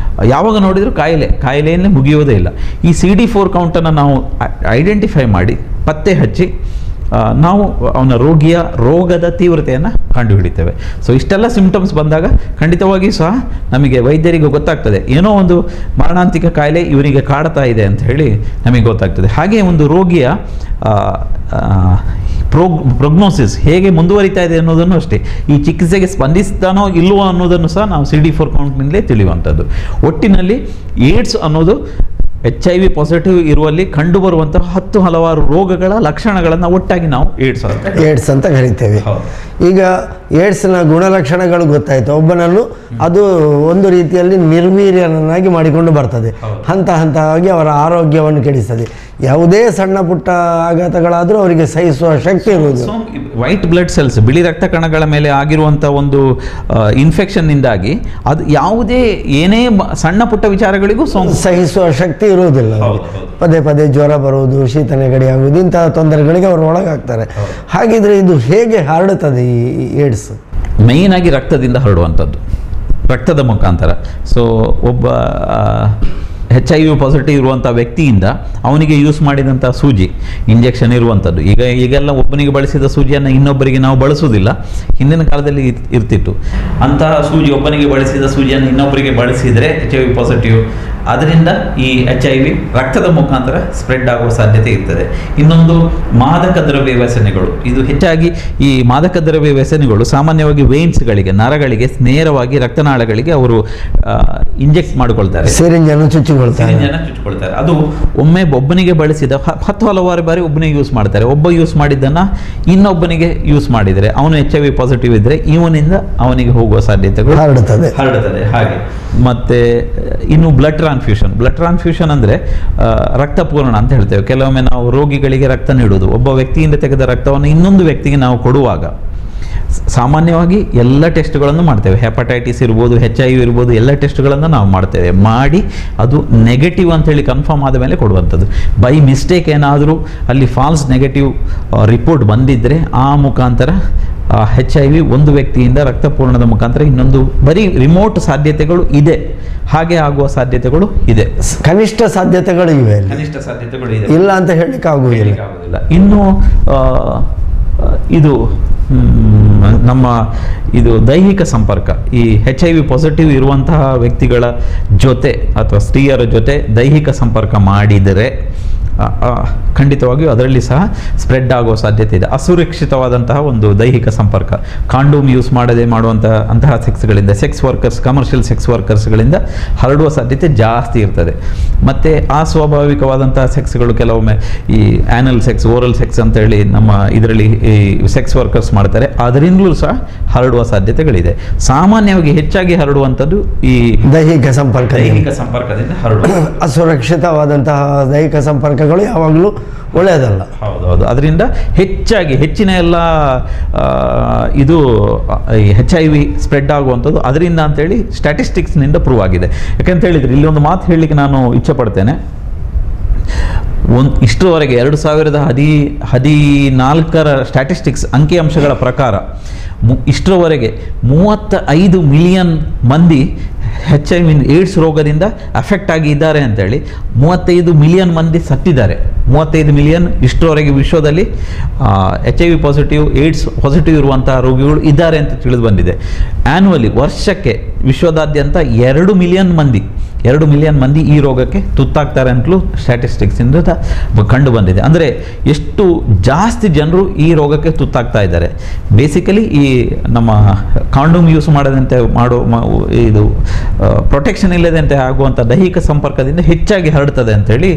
ಯಾವಾಗ ನೋಡಿದರೂ ಕಾಯಿಲೆಯನ್ನೇ ಮುಗಿಯೋದೇ ಇಲ್ಲ. ಈ CD4 ಕೌಂಟನ್ನು ನಾವು ಐಡೆಂಟಿಫೈ ಮಾಡಿ ಪತ್ತೆ ಹಚ್ಚಿ ನಾವು ಅವನ ರೋಗದ ತೀವ್ರತೆಯನ್ನು ಕಂಡುಹಿಡಿತೇವೆ. ಸೊ ಇಷ್ಟೆಲ್ಲ ಸಿಂಪ್ಟಮ್ಸ್ ಬಂದಾಗ ಖಂಡಿತವಾಗಿಯೂ ಸಹ ನಮಗೆ ವೈದ್ಯರಿಗೆ ಗೊತ್ತಾಗ್ತದೆ, ಏನೋ ಒಂದು ಮಾರಣಾಂತಿಕ ಕಾಯಿಲೆ ಇವರಿಗೆ ಕಾಡ್ತಾ ಇದೆ ಅಂತ ಹೇಳಿ ನಮಗೆ ಗೊತ್ತಾಗ್ತದೆ. ಹಾಗೆ ಒಂದು ರೋಗಿಯ ಪ್ರೊಗ್ನೋಸಿಸ್ ಹೇಗೆ ಮುಂದುವರಿತಾ ಇದೆ ಅನ್ನೋದನ್ನು ಅಷ್ಟೇ, ಈ ಚಿಕಿತ್ಸೆಗೆ ಸ್ಪಂದಿಸ್ತಾನೋ ಇಲ್ಲವೋ ಅನ್ನೋದನ್ನು ಸಹ ನಾವು CD4 ಕೌಂಟ್ನಿಂದಲೇ ತಿಳಿಯುವಂಥದ್ದು. ಒಟ್ಟಿನಲ್ಲಿ ಏಡ್ಸ್ ಅನ್ನೋದು HIV ಪಾಸಿಟಿವ್ ಇರುವಲ್ಲಿ ಕಂಡುಬರುವಂತಹ ಹಲವಾರು ರೋಗಗಳ ಲಕ್ಷಣಗಳನ್ನು ಒಟ್ಟಾಗಿ ನಾವು ಏಡ್ಸ್ ಅಂತ ಕರಿತೇವೆ. ಈಗ ಏಡ್ಸ್ನ ಗುಣಲಕ್ಷಣಗಳು ಗೊತ್ತಾಯಿತು. ಒಬ್ಬನನ್ನು ಅದು ಒಂದು ರೀತಿಯಲ್ಲಿ ನಿರ್ವೀರ್ಯನನ್ನಾಗಿ ಮಾಡಿಕೊಂಡು ಬರ್ತದೆ, ಹಂತವಾಗಿ ಅವರ ಆರೋಗ್ಯವನ್ನು ಕೆಡಿಸ್ತದೆ. ಯಾವುದೇ ಸಣ್ಣ ಪುಟ್ಟ ಆಘಾತಗಳಾದರೂ ಅವರಿಗೆ ಸಹಿಸುವ ಶಕ್ತಿ ಇರುವುದು. ವೈಟ್ ಬ್ಲಡ್ ಸೆಲ್ಸ್, ಬಿಳಿ ರಕ್ತ ಕಣಗಳ ಮೇಲೆ ಆಗಿರುವಂಥ ಒಂದು ಇನ್ಫೆಕ್ಷನ್ನಿಂದಾಗಿ ಅದು ಏನೇ ಸಣ್ಣ ಪುಟ್ಟ ವಿಚಾರಗಳಿಗೂ ಸಹಿಸುವ ಶಕ್ತಿ ಇರುವುದಿಲ್ಲ. ಪದೇ ಪದೇ ಜ್ವರ ಬರುವುದು, ಶೀತ ನೆಗಡಿ ಆಗುವುದು, ಇಂತಹ ತೊಂದರೆಗಳಿಗೆ ಅವರು ಒಳಗಾಗ್ತಾರೆ. ಹಾಗಿದ್ರೆ ಇದು ಹೇಗೆ ಹರಡುತ್ತದೆ ಈ ಏಡ್ಸ್? ಮೇಯ್ನ್ ಆಗಿ ರಕ್ತದಿಂದ ಹರಡುವಂಥದ್ದು, ರಕ್ತದ ಮುಖಾಂತರ. ಸೊ ಒಬ್ಬ HIV ಪಾಸಿಟಿವ್ ಇರುವಂಥ ವ್ಯಕ್ತಿಯಿಂದ ಅವನಿಗೆ ಯೂಸ್ ಮಾಡಿದಂಥ ಸೂಜಿ ಇಂಜೆಕ್ಷನ್ ಇರುವಂಥದ್ದು ಈಗೆಲ್ಲ ಒಬ್ಬನಿಗೆ ಬಳಸಿದ ಸೂಜಿಯನ್ನು ಇನ್ನೊಬ್ಬರಿಗೆ ನಾವು ಬಳಸುವುದಿಲ್ಲ. ಹಿಂದಿನ ಕಾಲದಲ್ಲಿ ಇರ್ತಿತ್ತು. ಅಂತಹ ಸೂಜಿ, ಒಬ್ಬನಿಗೆ ಬಳಸಿದ ಸೂಜಿಯನ್ನು ಇನ್ನೊಬ್ಬರಿಗೆ ಬಳಸಿದರೆ HIV ಪಾಸಿಟಿವ್, ಅದರಿಂದ ಈ HIV ರಕ್ತದ ಮುಖಾಂತರ ಸ್ಪ್ರೆಡ್ ಆಗುವ ಸಾಧ್ಯತೆ ಇರ್ತದೆ. ಇನ್ನೊಂದು ಮಾದಕ ದ್ರವ್ಯ ವ್ಯಸನಿಗಳು. ಇದು ಹೆಚ್ಚಾಗಿ ಈ ಮಾದಕ ದ್ರವ್ಯ ವ್ಯಸನಿಗಳು ಸಾಮಾನ್ಯವಾಗಿ ವೇನ್ಸ್ಗಳಿಗೆ, ನರಗಳಿಗೆ ನೇರವಾಗಿ ರಕ್ತನಾಳಗಳಿಗೆ ಅವರು ಇಂಜೆಕ್ಟ್ ಮಾಡಿಕೊಳ್ತಾರೆ, ಸಿರಿಂಜನ್ನು ಚುಚ್ಚಿಕೊಳ್ತಾರೆ. ಅದು ಒಬ್ಬನಿಗೆ ಬಳಸಿದ ಹಲವಾರು ಬಾರಿ ಒಬ್ಬನಿಗೆ ಯೂಸ್ ಮಾಡ್ತಾರೆ. ಒಬ್ಬ ಯೂಸ್ ಮಾಡಿದ್ದನ್ನು ಇನ್ನೊಬ್ಬನಿಗೆ ಯೂಸ್ ಮಾಡಿದರೆ ಅವನು HIV ಪಾಸಿಟಿವ್ ಇದ್ದರೆ ಇವನಿಂದ ಅವನಿಗೆ ಹೋಗುವ ಸಾಧ್ಯತೆಗಳು ಹರಡುತ್ತದೆ. ಹಾಗೆ ಮತ್ತೆ ಇನ್ನು ಬ್ಲಡ್ ಟ್ರಾನ್ಸ್ಫ್ಯೂಷನ್ ಅಂದರೆ ರಕ್ತಪೂರ್ಣ ಅಂತ ಹೇಳ್ತೇವೆ. ಕೆಲವೊಮ್ಮೆ ನಾವು ರೋಗಿಗಳಿಗೆ ರಕ್ತ ನೀಡುವುದು, ಒಬ್ಬ ವ್ಯಕ್ತಿಯಿಂದ ತೆಗೆದ ರಕ್ತವನ್ನು ಇನ್ನೊಂದು ವ್ಯಕ್ತಿಗೆ ನಾವು ಕೊಡುವಾಗ ಸಾಮಾನ್ಯವಾಗಿ ಎಲ್ಲ ಟೆಸ್ಟ್ಗಳನ್ನು ಮಾಡ್ತೇವೆ. ಹೆಪಟೈಟಿಸ್ ಇರ್ಬೋದು, HIV ಇರ್ಬೋದು, ಎಲ್ಲ ಟೆಸ್ಟ್ಗಳನ್ನು ನಾವು ಮಾಡ್ತೇವೆ. ಮಾಡಿ ಅದು ನೆಗೆಟಿವ್ ಅಂತೇಳಿ ಕನ್ಫರ್ಮ್ ಆದ ಮೇಲೆ ಕೊಡುವಂಥದ್ದು. ಬೈ ಮಿಸ್ಟೇಕ್ ಏನಾದರೂ ಅಲ್ಲಿ ಫಾಲ್ಸ್ ನೆಗೆಟಿವ್ ರಿಪೋರ್ಟ್ ಬಂದಿದ್ದರೆ ಆ ಮುಖಾಂತರ HIV ಒಂದು ವ್ಯಕ್ತಿಯಿಂದ ರಕ್ತಪೂರ್ಣದ ಮುಖಾಂತರ ಇನ್ನೊಂದು, ಬರೀ ರಿಮೋಟ್ ಸಾಧ್ಯತೆಗಳು ಇದೆ, ಹಾಗೆ ಆಗುವ ಸಾಧ್ಯತೆಗಳು ಇದೆ. ಕನಿಷ್ಠ ಸಾಧ್ಯತೆಗಳು ಇವೆ, ಇಲ್ಲ ಅಂತ ಹೇಳಲಿಕ್ಕೆ ಆಗುವುದಿಲ್ಲ. ಇನ್ನು ಇದು ನಮ್ಮ ಇದು ದೈಹಿಕ ಸಂಪರ್ಕ, ಈ HIV ಪಾಸಿಟಿವ್ ಇರುವಂತಹ ವ್ಯಕ್ತಿಗಳ ಜೊತೆ ಅಥವಾ ಸ್ತ್ರೀಯರ ಜೊತೆ ದೈಹಿಕ ಸಂಪರ್ಕ ಮಾಡಿದರೆ ಖಂಡಿತವಾಗಿಯೂ ಅದರಲ್ಲಿ ಸಹ ಸ್ಪ್ರೆಡ್ ಆಗುವ ಸಾಧ್ಯತೆ ಇದೆ. ಅಸುರಕ್ಷಿತವಾದಂತಹ ಒಂದು ದೈಹಿಕ ಸಂಪರ್ಕ, ಕಾಂಡೋಮ್ ಯೂಸ್ ಮಾಡದೆ ಅಂತಹ ಸೆಕ್ಸ್ಗಳಿಂದ, ಕಮರ್ಷಿಯಲ್ ಸೆಕ್ಸ್ ವರ್ಕರ್ಸ್ಗಳಿಂದ ಹರಡುವ ಸಾಧ್ಯತೆ ಜಾಸ್ತಿ ಇರ್ತದೆ. ಮತ್ತು ಅಸ್ವಾಭಾವಿಕವಾದಂತಹ ಸೆಕ್ಸ್ಗಳು, ಕೆಲವೊಮ್ಮೆ ಈ ಆ್ಯನಲ್ ಸೆಕ್ಸ್, ಓರಲ್ ಸೆಕ್ಸ್ ಅಂತೇಳಿ ನಮ್ಮ ಇದರಲ್ಲಿ ಈ ಸೆಕ್ಸ್ ವರ್ಕರ್ಸ್ ಮಾಡ್ತಾರೆ, ಅದರಿಂದಲೂ ಸಹ ಹರಡುವ ಸಾಧ್ಯತೆಗಳಿದೆ. ಸಾಮಾನ್ಯವಾಗಿ ಹೆಚ್ಚಾಗಿ ಹರಡುವಂಥದ್ದು ಈ ದೈಹಿಕ ಸಂಪರ್ಕದಿಂದ ಹರಡುವ. ಅಸುರಕ್ಷಿತವಾದಂತಹ ದೈಹಿಕ ಸಂಪರ್ಕಗಳು ಯಾವಾಗಲೂ ಒಳ್ಳೆಯದಲ್ಲ. ಹೌದೌದು. ಅದರಿಂದ ಹೆಚ್ಚಿನ ಎಲ್ಲ ಇದು HIV ಸ್ಪ್ರೆಡ್ ಆಗುವಂಥದ್ದು ಅದರಿಂದ ಅಂತೇಳಿ ಸ್ಟ್ಯಾಟಿಸ್ಟಿಕ್ಸ್ನಿಂದ ಪ್ರೂವ್ ಆಗಿದೆ. ಯಾಕಂತ ಹೇಳಿದರೆ ಇಲ್ಲಿ ಒಂದು ಮಾತು ಹೇಳಲಿಕ್ಕೆ ನಾನು ಇಚ್ಛೆ ಪಡ್ತೇನೆ. ಇಷ್ಟರವರೆಗೆ 2014 ಸ್ಟ್ಯಾಟಿಸ್ಟಿಕ್ಸ್ ಅಂಕಿಅಂಶಗಳ ಪ್ರಕಾರ ಇಷ್ಟರವರೆಗೆ 35 ಮಿಲಿಯನ್ ಮಂದಿ HIV ಏಡ್ಸ್ ರೋಗದಿಂದ ಅಫೆಕ್ಟ್ ಆಗಿದ್ದಾರೆ ಅಂತೇಳಿ 35 ಮಿಲಿಯನ್ ಮಂದಿ ಸತ್ತಿದ್ದಾರೆ. 35 ಮಿಲಿಯನ್ ಇಷ್ಟರವರೆಗೆ ವಿಶ್ವದಲ್ಲಿ HIV ಪಾಸಿಟಿವ್, ಏಡ್ಸ್ ಪಾಸಿಟಿವ್ ಇರುವಂತಹ ರೋಗಿಗಳು ಇದ್ದಾರೆ ಅಂತ ತಿಳಿದು ಬಂದಿದೆ. ಆ್ಯನ್ಯುವಲಿ ವರ್ಷಕ್ಕೆ ವಿಶ್ವದಾದ್ಯಂತ 2 ಮಿಲಿಯನ್ ಮಂದಿ ಈ ರೋಗಕ್ಕೆ ತುತ್ತಾಗ್ತಾರೆ ಅಂತಲೂ ಸ್ಟ್ಯಾಟಿಸ್ಟಿಕ್ಸಿಂದ ಕಂಡು ಬಂದಿದೆ. ಅಂದರೆ ಎಷ್ಟು ಜಾಸ್ತಿ ಜನರು ಈ ರೋಗಕ್ಕೆ ತುತ್ತಾಗ್ತಾ ಇದ್ದಾರೆ. ಬೇಸಿಕಲಿ ಈ ನಮ್ಮ ಕಾಂಡೋಮ್ ಯೂಸ್ ಮಾಡದಂತೆ ಇದು ಪ್ರೊಟೆಕ್ಷನ್ ಇಲ್ಲದಂತೆ ಆಗುವಂಥ ದೈಹಿಕ ಸಂಪರ್ಕದಿಂದ ಹೆಚ್ಚಾಗಿ ಹರಡ್ತದೆ ಅಂತೇಳಿ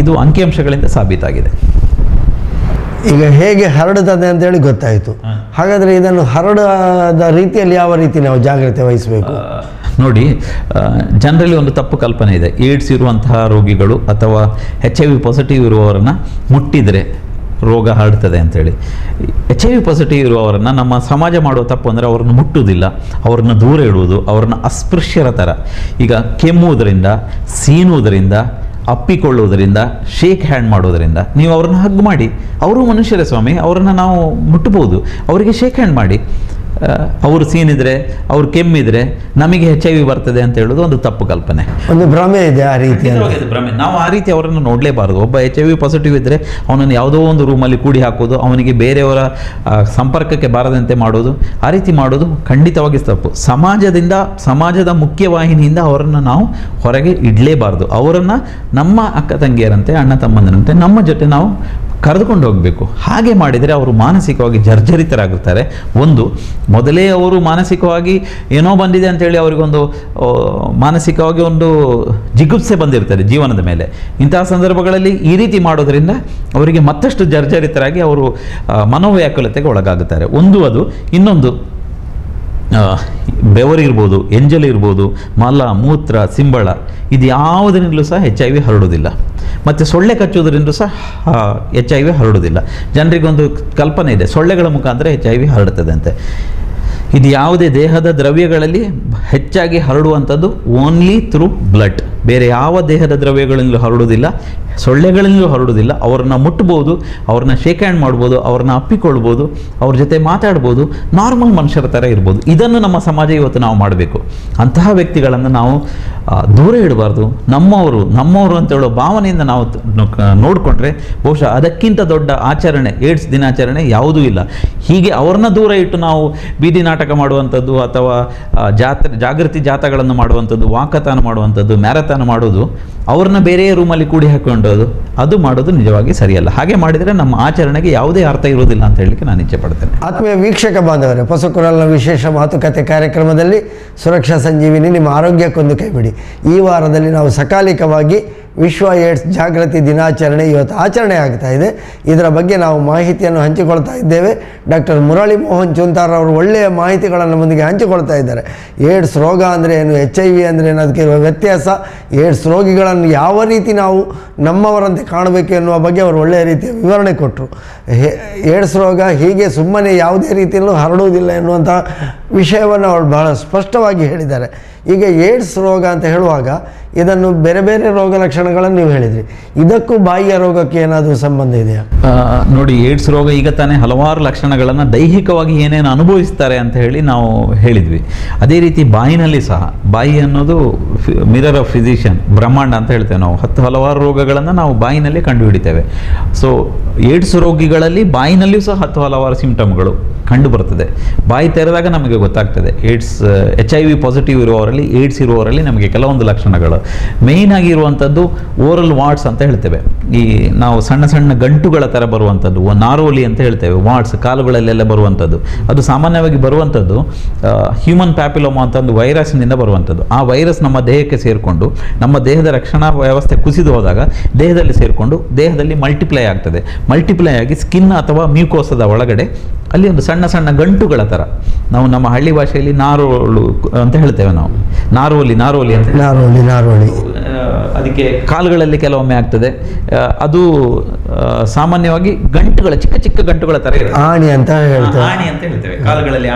ಇದು ಅಂಕಿಅಂಶಗಳಿಂದ ಸಾಬೀತಾಗಿದೆ. ಈಗ ಹೇಗೆ ಹರಡುತ್ತದೆ ಅಂತೇಳಿ ಗೊತ್ತಾಯಿತು. ಹಾಗಾದರೆ ಇದನ್ನು ಹರಡದ ರೀತಿಯಲ್ಲಿ ಯಾವ ರೀತಿ ನಾವು ಜಾಗ್ರತೆ ವಹಿಸಬೇಕು? ನೋಡಿ, ಜನರಲ್ಲಿ ಒಂದು ತಪ್ಪು ಕಲ್ಪನೆ ಇದೆ. ಏಡ್ಸ್ ಇರುವಂತಹ ರೋಗಿಗಳು ಅಥವಾ HIV ಪಾಸಿಟಿವ್ ಇರುವವರನ್ನು ಮುಟ್ಟಿದರೆ ರೋಗ ಹರಡ್ತದೆ ಅಂತೇಳಿ. HIV ಪಾಸಿಟಿವ್ ಇರುವವರನ್ನು ನಮ್ಮ ಸಮಾಜ ಮಾಡುವ ತಪ್ಪು ಅಂದರೆ ಅವರನ್ನು ಮುಟ್ಟುವುದಿಲ್ಲ, ಅವರನ್ನು ದೂರ ಇಡುವುದು, ಅವರನ್ನು ಅಸ್ಪೃಶ್ಯರ ಥರ, ಈಗ ಕೆಮ್ಮುವುದರಿಂದ, ಸೀನುವುದರಿಂದ, ಅಪ್ಪಿಕೊಳ್ಳುವುದರಿಂದ, ಶೇಕ್ ಹ್ಯಾಂಡ್ ಮಾಡೋದರಿಂದ ನೀವು ಅವ್ರನ್ನ ಹಗ್ ಮಾಡಿ, ಅವರು ಮನುಷ್ಯರೇ ಸ್ವಾಮಿ, ಅವರನ್ನು ನಾವು ಮುಟ್ಟಬಹುದು, ಅವರಿಗೆ ಶೇಕ್ ಹ್ಯಾಂಡ್ ಮಾಡಿ. ಅವರು ಸೀನಿದ್ರೆ, ಅವ್ರು ಕೆಮ್ಮಿದ್ರೆ ನಮಗೆ HIV ಬರ್ತದೆ ಅಂತ ಹೇಳೋದು ಒಂದು ತಪ್ಪು ಕಲ್ಪನೆ, ಒಂದು ಭ್ರಮೆ ಇದೆ. ಆ ರೀತಿ ಭ್ರಮೆ, ನಾವು ಆ ರೀತಿ ಅವರನ್ನು ನೋಡಲೇಬಾರದು. ಒಬ್ಬ HIV ಪಾಸಿಟಿವ್ ಇದ್ದರೆ ಅವನನ್ನು ಯಾವುದೋ ಒಂದು ರೂಮಲ್ಲಿ ಕೂಡಿ ಹಾಕೋದು, ಅವನಿಗೆ ಬೇರೆಯವರ ಸಂಪರ್ಕಕ್ಕೆ ಬಾರದಂತೆ ಮಾಡೋದು, ಆ ರೀತಿ ಮಾಡೋದು ಖಂಡಿತವಾಗಿ ತಪ್ಪು. ಸಮಾಜದ ಮುಖ್ಯವಾಹಿನಿಯಿಂದ ಅವರನ್ನು ನಾವು ಹೊರಗೆ ಇಡಲೇಬಾರದು. ಅವರನ್ನು ನಮ್ಮ ಅಕ್ಕ ತಂಗಿಯರಂತೆ, ಅಣ್ಣ ತಮ್ಮಂದಿರಂತೆ ನಮ್ಮ ಜೊತೆ ನಾವು ಕರೆದುಕೊಂಡು ಹೋಗಬೇಕು. ಹಾಗೆ ಮಾಡಿದರೆ ಅವರು ಮಾನಸಿಕವಾಗಿ ಜರ್ಜರಿತರಾಗುತ್ತಾರೆ. ಮೊದಲೇ ಅವರು ಮಾನಸಿಕವಾಗಿ ಏನೋ ಬಂದಿದೆ ಅಂತೇಳಿ ಅವರಿಗೊಂದು ಮಾನಸಿಕವಾಗಿ ಒಂದು ಜಿಗುಪ್ಸೆ ಬಂದಿರ್ತಾರೆ ಜೀವನದ ಮೇಲೆ. ಇಂತಹ ಸಂದರ್ಭಗಳಲ್ಲಿ ಈ ರೀತಿ ಮಾಡೋದರಿಂದ ಅವರಿಗೆ ಮತ್ತಷ್ಟು ಜರ್ಜರಿತರಾಗಿ ಅವರು ಮನೋವ್ಯಾಕುಲತೆಗೆ ಒಳಗಾಗುತ್ತಾರೆ. ಅದು. ಇನ್ನೊಂದು, ಬೆವರಿರ್ಬೋದು, ಎಂಜಲಿರ್ಬೋದು, ಮಲ, ಮೂತ್ರ, ಸಿಂಬಳ, ಇದು ಯಾವುದರಿಂದಲೂ ಸಹ HIV ಹರಡುವುದಿಲ್ಲ. ಮತ್ತು ಸೊಳ್ಳೆ ಕಚ್ಚುವುದರಿಂದಲೂ ಸಹ HIV ಹರಡುವುದಿಲ್ಲ. ಜನರಿಗೊಂದು ಕಲ್ಪನೆ ಇದೆ, ಸೊಳ್ಳೆಗಳ ಮುಖಾಂತರ HIV ಹರಡುತ್ತದೆ ಅಂತೆ. ಇದು ಯಾವುದೇ ದೇಹದ ದ್ರವ್ಯಗಳಲ್ಲಿ ಹೆಚ್ಚಾಗಿ ಹರಡುವಂಥದ್ದು ಓನ್ಲಿ ಥ್ರೂ ಬ್ಲಡ್. ಬೇರೆ ಯಾವ ದೇಹದ ದ್ರವ್ಯಗಳಿಂದಲೂ ಹರಡುವುದಿಲ್ಲ. ಸೊಳ್ಳೆಗಳಿಂದಲೂ ಹರಡುವುದಿಲ್ಲ. ಅವ್ರನ್ನ ಮುಟ್ಬೋದು, ಅವ್ರನ್ನ ಶೇಕ್ ಹ್ಯಾಂಡ್ ಮಾಡ್ಬೋದು, ಅವ್ರನ್ನ ಅಪ್ಪಿಕೊಳ್ಬೋದು, ಅವ್ರ ಜೊತೆ ಮಾತಾಡ್ಬೋದು, ನಾರ್ಮಲ್ ಮನುಷ್ಯರ ಥರ ಇರ್ಬೋದು. ಇದನ್ನು ನಮ್ಮ ಸಮಾಜ ಇವತ್ತು ನಾವು ಮಾಡಬೇಕು. ಅಂತಹ ವ್ಯಕ್ತಿಗಳನ್ನು ನಾವು ದೂರ ಇಡಬಾರ್ದು. ನಮ್ಮವರು ಅಂತ ಹೇಳೋ ಭಾವನೆಯಿಂದ ನಾವು ನೋಡಿಕೊಂಡ್ರೆ ಬಹುಶಃ ಅದಕ್ಕಿಂತ ದೊಡ್ಡ ಆಚರಣೆ ಏಡ್ಸ್ ದಿನಾಚರಣೆ ಯಾವುದೂ ಇಲ್ಲ. ಹೀಗೆ ಅವ್ರನ್ನ ದೂರ ಇಟ್ಟು ನಾವು ಬೀದಿ ನಾಟಕ ಮಾಡುವಂಥದ್ದು ಅಥವಾ ಜಾಗೃತಿ ಜಾಥಾಗಳನ್ನು ಮಾಡುವಂಥದ್ದು, ವಾಕಥಾನ ಮಾಡುವಂಥದ್ದು, ಮ್ಯಾರಥಾನ್ ಮಾಡೋದು, ಅವ್ರನ್ನ ಬೇರೆ ರೂಮಲ್ಲಿ ಕೂಡಿ ಹಾಕೊಂಡೋದು, ಅದು ಮಾಡೋದು ನಿಜವಾಗಿ ಸರಿಯಲ್ಲ. ಹಾಗೆ ಮಾಡಿದರೆ ನಮ್ಮ ಆಚರಣೆಗೆ ಯಾವುದೇ ಅರ್ಥ ಇರೋದಿಲ್ಲ ಅಂತ ಹೇಳಲಿಕ್ಕೆ ನಾನು ಇಚ್ಛೆ ಪಡ್ತೇನೆ. ಆತ್ಮೀಯ ವೀಕ್ಷಕ ಬಾಂಧವರೇ, ಹೊಸಕೊರಲ್ನ ವಿಶೇಷ ಮಾತುಕತೆ ಕಾರ್ಯಕ್ರಮದಲ್ಲಿ ಸುರಕ್ಷಾ ಸಂಜೀವಿನಿ ನಿಮ್ಮ ಆರೋಗ್ಯಕ್ಕೊಂದು ಕೈಬಿಡಿ. ಈ ವಾರದಲ್ಲಿ ನಾವು ಸಕಾಲಿಕವಾಗಿ ವಿಶ್ವ ಏಡ್ಸ್ ಜಾಗೃತಿ ದಿನಾಚರಣೆ ಇವತ್ತು ಆಚರಣೆ ಆಗ್ತಾ ಇದೆ. ಇದರ ಬಗ್ಗೆ ನಾವು ಮಾಹಿತಿಯನ್ನು ಹಂಚಿಕೊಳ್ತಾ ಇದ್ದೇವೆ. ಡಾಕ್ಟರ್ ಮುರಳಿ ಮೋಹನ್ ಚೂಂತಾರ್ ಅವರು ಒಳ್ಳೆಯ ಮಾಹಿತಿಗಳನ್ನು ಮುಂದಿಗೆ ಹಂಚಿಕೊಳ್ತಾ ಇದ್ದಾರೆ. ಏಡ್ಸ್ ರೋಗ ಅಂದರೆ ಏನು, HIV ಅಂದರೆ ಏನು, ಅದಕ್ಕೆ ಇರುವ ವ್ಯತ್ಯಾಸ, ಏಡ್ಸ್ ರೋಗಿಗಳನ್ನು ಯಾವ ರೀತಿ ನಾವು ನಮ್ಮವರಂತೆ ಕಾಣಬೇಕು ಎನ್ನುವ ಬಗ್ಗೆ ಅವರು ಒಳ್ಳೆಯ ರೀತಿಯ ವಿವರಣೆ ಕೊಟ್ಟರು. ಏಡ್ಸ್ ರೋಗ ಹೀಗೆ ಸುಮ್ಮನೆ ಯಾವುದೇ ರೀತಿಯಲ್ಲೂ ಹರಡುವುದಿಲ್ಲ ಎನ್ನುವಂಥ ವಿಷಯವನ್ನು ಅವರು ಬಹಳ ಸ್ಪಷ್ಟವಾಗಿ ಹೇಳಿದ್ದಾರೆ. ಈಗ ಏಡ್ಸ್ ರೋಗ ಅಂತ ಹೇಳುವಾಗ ಇದನ್ನು ಬೇರೆ ಬೇರೆ ರೋಗ ಲಕ್ಷಣಗಳನ್ನು ನೀವು ಹೇಳಿದ್ರಿ. ಇದಕ್ಕೂ ಬಾಯಿಯ ರೋಗಕ್ಕೆ ಏನಾದರೂ ಸಂಬಂಧ ಇದೆಯಾ? ನೋಡಿ, ಏಡ್ಸ್ ರೋಗ ಈಗ ತಾನೇ ಹಲವಾರು ಲಕ್ಷಣಗಳನ್ನು ದೈಹಿಕವಾಗಿ ಏನೇನು ಅನುಭವಿಸ್ತಾರೆ ಅಂತ ಹೇಳಿ ನಾವು ಹೇಳಿದ್ವಿ. ಅದೇ ರೀತಿ ಬಾಯಿನಲ್ಲಿ ಸಹ, ಬಾಯಿ ಅನ್ನೋದು ಮಿರರ್ ಆಫ್ ಫಿಸಿಷಿಯನ್, ಬ್ರಹ್ಮಾಂಡ ಅಂತ ಹೇಳ್ತೇವೆ ನಾವು. ಹಲವಾರು ರೋಗಗಳನ್ನು ನಾವು ಬಾಯಿನಲ್ಲಿ ಕಂಡುಹಿಡಿತೇವೆ. ಸೊ ಏಡ್ಸ್ ರೋಗಿಗಳಲ್ಲಿ ಬಾಯಿನಲ್ಲಿಯೂ ಸಹ ಹಲವಾರು ಸಿಂಪ್ಟಮ್ಗಳು ಕಂಡು ಬರ್ತದೆ. ಬಾಯಿ ತೆರೆದಾಗ ನಮಗೆ ಗೊತ್ತಾಗ್ತದೆ. HIV ಪಾಸಿಟಿವ್ ಇರುವವರಲ್ಲಿ, ಏಡ್ಸ್ ಇರುವವರಲ್ಲಿ ನಮಗೆ ಕೆಲವೊಂದು ಲಕ್ಷಣಗಳು ಮೇಯ್ನ್ ಆಗಿರುವಂಥದ್ದು ಓರಲ್ ವಾಟ್ಸ್ ಅಂತ ಹೇಳ್ತೇವೆ. ಈ ನಾವು ಸಣ್ಣ ಸಣ್ಣ ಗಂಟುಗಳ ಥರ ಬರುವಂಥದ್ದು, ನಾರೋಲಿ ಅಂತ ಹೇಳ್ತೇವೆ. ವಾಟ್ಸ್ ಕಾಲುಗಳಲ್ಲೆಲ್ಲ ಬರುವಂಥದ್ದು, ಅದು ಸಾಮಾನ್ಯವಾಗಿ ಬರುವಂಥದ್ದು ಹ್ಯೂಮನ್ ಪ್ಯಾಪಿಲೋಮಾ ಅಂತ ಒಂದು ವೈರಸ್ನಿಂದ ಬರುವಂಥದ್ದು. ಆ ವೈರಸ್ ನಮ್ಮ ದೇಹಕ್ಕೆ ಸೇರಿಕೊಂಡು ನಮ್ಮ ದೇಹದ ರಕ್ಷಣಾ ವ್ಯವಸ್ಥೆ ಕುಸಿದು ಹೋದಾಗ ದೇಹದಲ್ಲಿ ಸೇರಿಕೊಂಡು ದೇಹದಲ್ಲಿ ಮಲ್ಟಿಪ್ಲೈ ಆಗ್ತದೆ. ಮಲ್ಟಿಪ್ಲೈ ಆಗಿ ಸ್ಕಿನ್ ಅಥವಾ ಮ್ಯೂಕೋಸದ ಒಳಗಡೆ ಅಲ್ಲಿ ಒಂದು ಸಣ್ಣ ಸಣ್ಣ ಗಂಟುಗಳ ಥರ, ನಾವು ನಮ್ಮ ಹಳ್ಳಿ ಭಾಷೆಯಲ್ಲಿ ನಾರೋಳು ಅಂತ ಹೇಳ್ತೇವೆ ನಾವು. ನಾರೋಲಿ ಅಂತ ನಾರೋಲಿ ಅದಕ್ಕೆ ಕಾಲುಗಳಲ್ಲಿ ಕೆಲವೊಮ್ಮೆ ಆಗ್ತದೆ. ಅದು ಸಾಮಾನ್ಯವಾಗಿ ಗಂಟುಗಳ ಚಿಕ್ಕ ಚಿಕ್ಕ ಗಂಟುಗಳ ಥರ ಇರುತ್ತೆ. ಆಣಿ ಅಂತ ಹೇಳ್ತೇವೆ, ಕಾಲುಗಳಲ್ಲಿ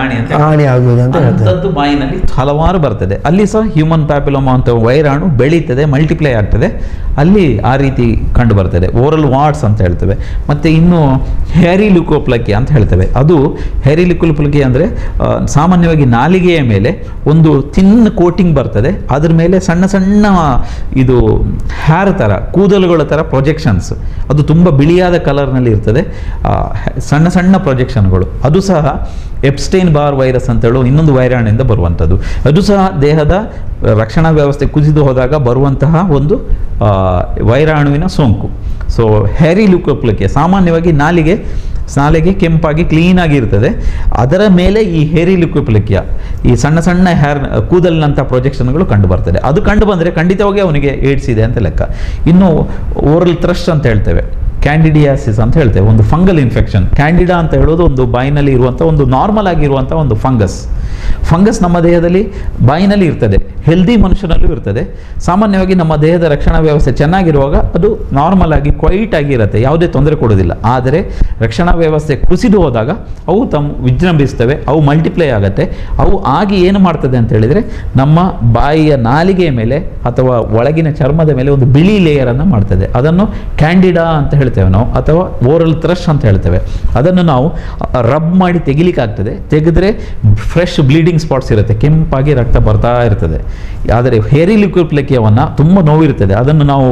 ಆಣಿ ಆಗುವುದು ಅಂತ ಹೇಳ್ತದ್ದು ಬಾಯಿನಲ್ಲಿ ಹಲವಾರು ಬರ್ತದೆ. ಅಲ್ಲಿ ಸಹ ಹ್ಯೂಮನ್ ಪ್ಯಾಪಿಲೋಮಾ ಅಂತ ವೈರಾಣು ಬೆಳೀತದೆ, ಮಲ್ಟಿಪ್ಲೈ ಆಗ್ತದೆ. ಅಲ್ಲಿ ಆ ರೀತಿ ಕಂಡು ಬರ್ತದೆ. ಓರಲ್ ವಾಟ್ಸ್ ಅಂತ ಹೇಳ್ತೇವೆ. ಮತ್ತು ಇನ್ನು ಹೇರಿ ಲ್ಯೂಕೋಪ್ಲಕಿ ಅಂತ ಹೇಳ್ತೇವೆ. ಅದು ಹೇರಿ ಲ್ಯೂಕೋಪ್ಲಕಿ ಅಂದರೆ ಸಾಮಾನ್ಯವಾಗಿ ನಾಲಿಗೆಯ ಮೇಲೆ ಒಂದು ತಿನ್ ಕೋಟಿಂಗ್ ಬರ್ತದೆ. ಅದ್ರ ಮೇಲೆ ಸಣ್ಣ ಸಣ್ಣ ಇದು ಹೇರ್ ಥರ, ಕೂದಲುಗಳ ಥರ ಪ್ರೊಜೆಕ್ಷನ್ಸ್, ಅದು ತುಂಬ ಬಿಳಿಯಾದ ಕಲರ್ನಲ್ಲಿ ಇರ್ತದೆ. ಸಣ್ಣ ಸಣ್ಣ ಪ್ರೊಜೆಕ್ಷನ್ಗಳು. ಅದು ಸಹ ಎಪ್ಸ್ಟೈನ್ ಬಾರ್ ವೈರಸ್ ಅಂತೇಳು ಇನ್ನೊಂದು ವೈರಾಣಿಂದ ಬರುವಂಥದ್ದು. ಅದು ಸಹ ದೇಹದ ರಕ್ಷಣಾ ವ್ಯವಸ್ಥೆ ಕುಸಿದು ಹೋದಾಗ ಬರುವಂತಹ ಒಂದು ವೈರಾಣುವಿನ ಸೋಂಕು. ಸೊ ಹೇರಿ ಲ್ಯೂಕೋಪ್ಲಕಿ ಸಾಮಾನ್ಯವಾಗಿ ನಾಲಿಗೆ ಕೆಂಪಾಗಿ ಕ್ಲೀನಾಗಿ ಇರ್ತದೆ. ಅದರ ಮೇಲೆ ಈ ಹೇರಿ ಲ್ಯೂಕೋಪ್ಲಕಿಯ ಈ ಸಣ್ಣ ಸಣ್ಣ ಕೂದಲಿನಂಥ ಪ್ರೊಜೆಕ್ಷನ್ಗಳು ಕಂಡು ಬರ್ತದೆ. ಅದು ಕಂಡು ಬಂದರೆ ಖಂಡಿತವಾಗಿ ಅವನಿಗೆ ಏಡ್ಸ್ ಇದೆ ಅಂತ ಲೆಕ್ಕ. ಇನ್ನು ಓರಲ್ ಥ್ರಶ್ ಅಂತ ಹೇಳ್ತೇವೆ, ಕ್ಯಾಂಡಿಡಿಯಾಸಿಸ್ ಅಂತ ಹೇಳ್ತೇವೆ, ಒಂದು ಫಂಗಲ್ ಇನ್ಫೆಕ್ಷನ್. ಕ್ಯಾಂಡಿಡಾ ಅಂತ ಹೇಳೋದು ಒಂದು ಬಾಯಿನಲ್ಲಿ ಇರುವಂಥ ಒಂದು ನಾರ್ಮಲ್ ಆಗಿರುವಂಥ ಒಂದು ಫಂಗಸ್ ನಮ್ಮ ದೇಹದಲ್ಲಿ ಬಾಯಿನಲ್ಲಿ ಇರ್ತದೆ, ಹೆಲ್ದಿ ಮನುಷ್ಯನಲ್ಲೂ ಇರ್ತದೆ. ಸಾಮಾನ್ಯವಾಗಿ ನಮ್ಮ ದೇಹದ ರಕ್ಷಣಾ ವ್ಯವಸ್ಥೆ ಚೆನ್ನಾಗಿರುವಾಗ ಅದು ನಾರ್ಮಲ್ ಆಗಿ ಕ್ವೈಟ್ ಆಗಿರುತ್ತೆ, ಯಾವುದೇ ತೊಂದರೆ ಕೊಡೋದಿಲ್ಲ. ಆದರೆ ರಕ್ಷಣಾ ವ್ಯವಸ್ಥೆ ಕುಸಿದು ಹೋದಾಗ ಅವು ವಿಜೃಂಭಿಸ್ತವೆ, ಅವು ಮಲ್ಟಿಪ್ಲೈ ಆಗುತ್ತೆ. ಅವು ಆಗಿ ಏನು ಮಾಡ್ತದೆ ಅಂತ ಹೇಳಿದರೆ ನಮ್ಮ ಬಾಯಿಯ ನಾಲಿಗೆಯ ಮೇಲೆ ಅಥವಾ ಒಳಗಿನ ಚರ್ಮದ ಮೇಲೆ ಒಂದು ಬಿಳಿ ಲೇಯರನ್ನು ಮಾಡ್ತದೆ. ಅದನ್ನು ಕ್ಯಾಂಡಿಡಾ ಅಂತ ಹೇಳ್ತೇವೆ ನಾವು, ಅಥವಾ ಓರಲ್ ಥ್ರಶ್ ಅಂತ ಹೇಳ್ತೇವೆ. ಅದನ್ನು ನಾವು ರಬ್ ಮಾಡಿ ತೆಗಿಲಿಕ್ಕಾಗ್ತದೆ. ತೆಗೆದ್ರೆ ಫ್ರೆಶ್ ಬ್ಲೀಡಿಂಗ್ ಸ್ಪಾಟ್ಸ್ ಇರುತ್ತೆ, ಕೆಂಪಾಗಿ ರಕ್ತ ಬರ್ತಾ ಇರ್ತದೆ. ಆದರೆ ಹೇರಿ ಲ್ಯೂಕೋಪ್ಲಕಿಯವನ್ನು ತುಂಬ ನೋವಿರ್ತದೆ, ಅದನ್ನು ನಾವು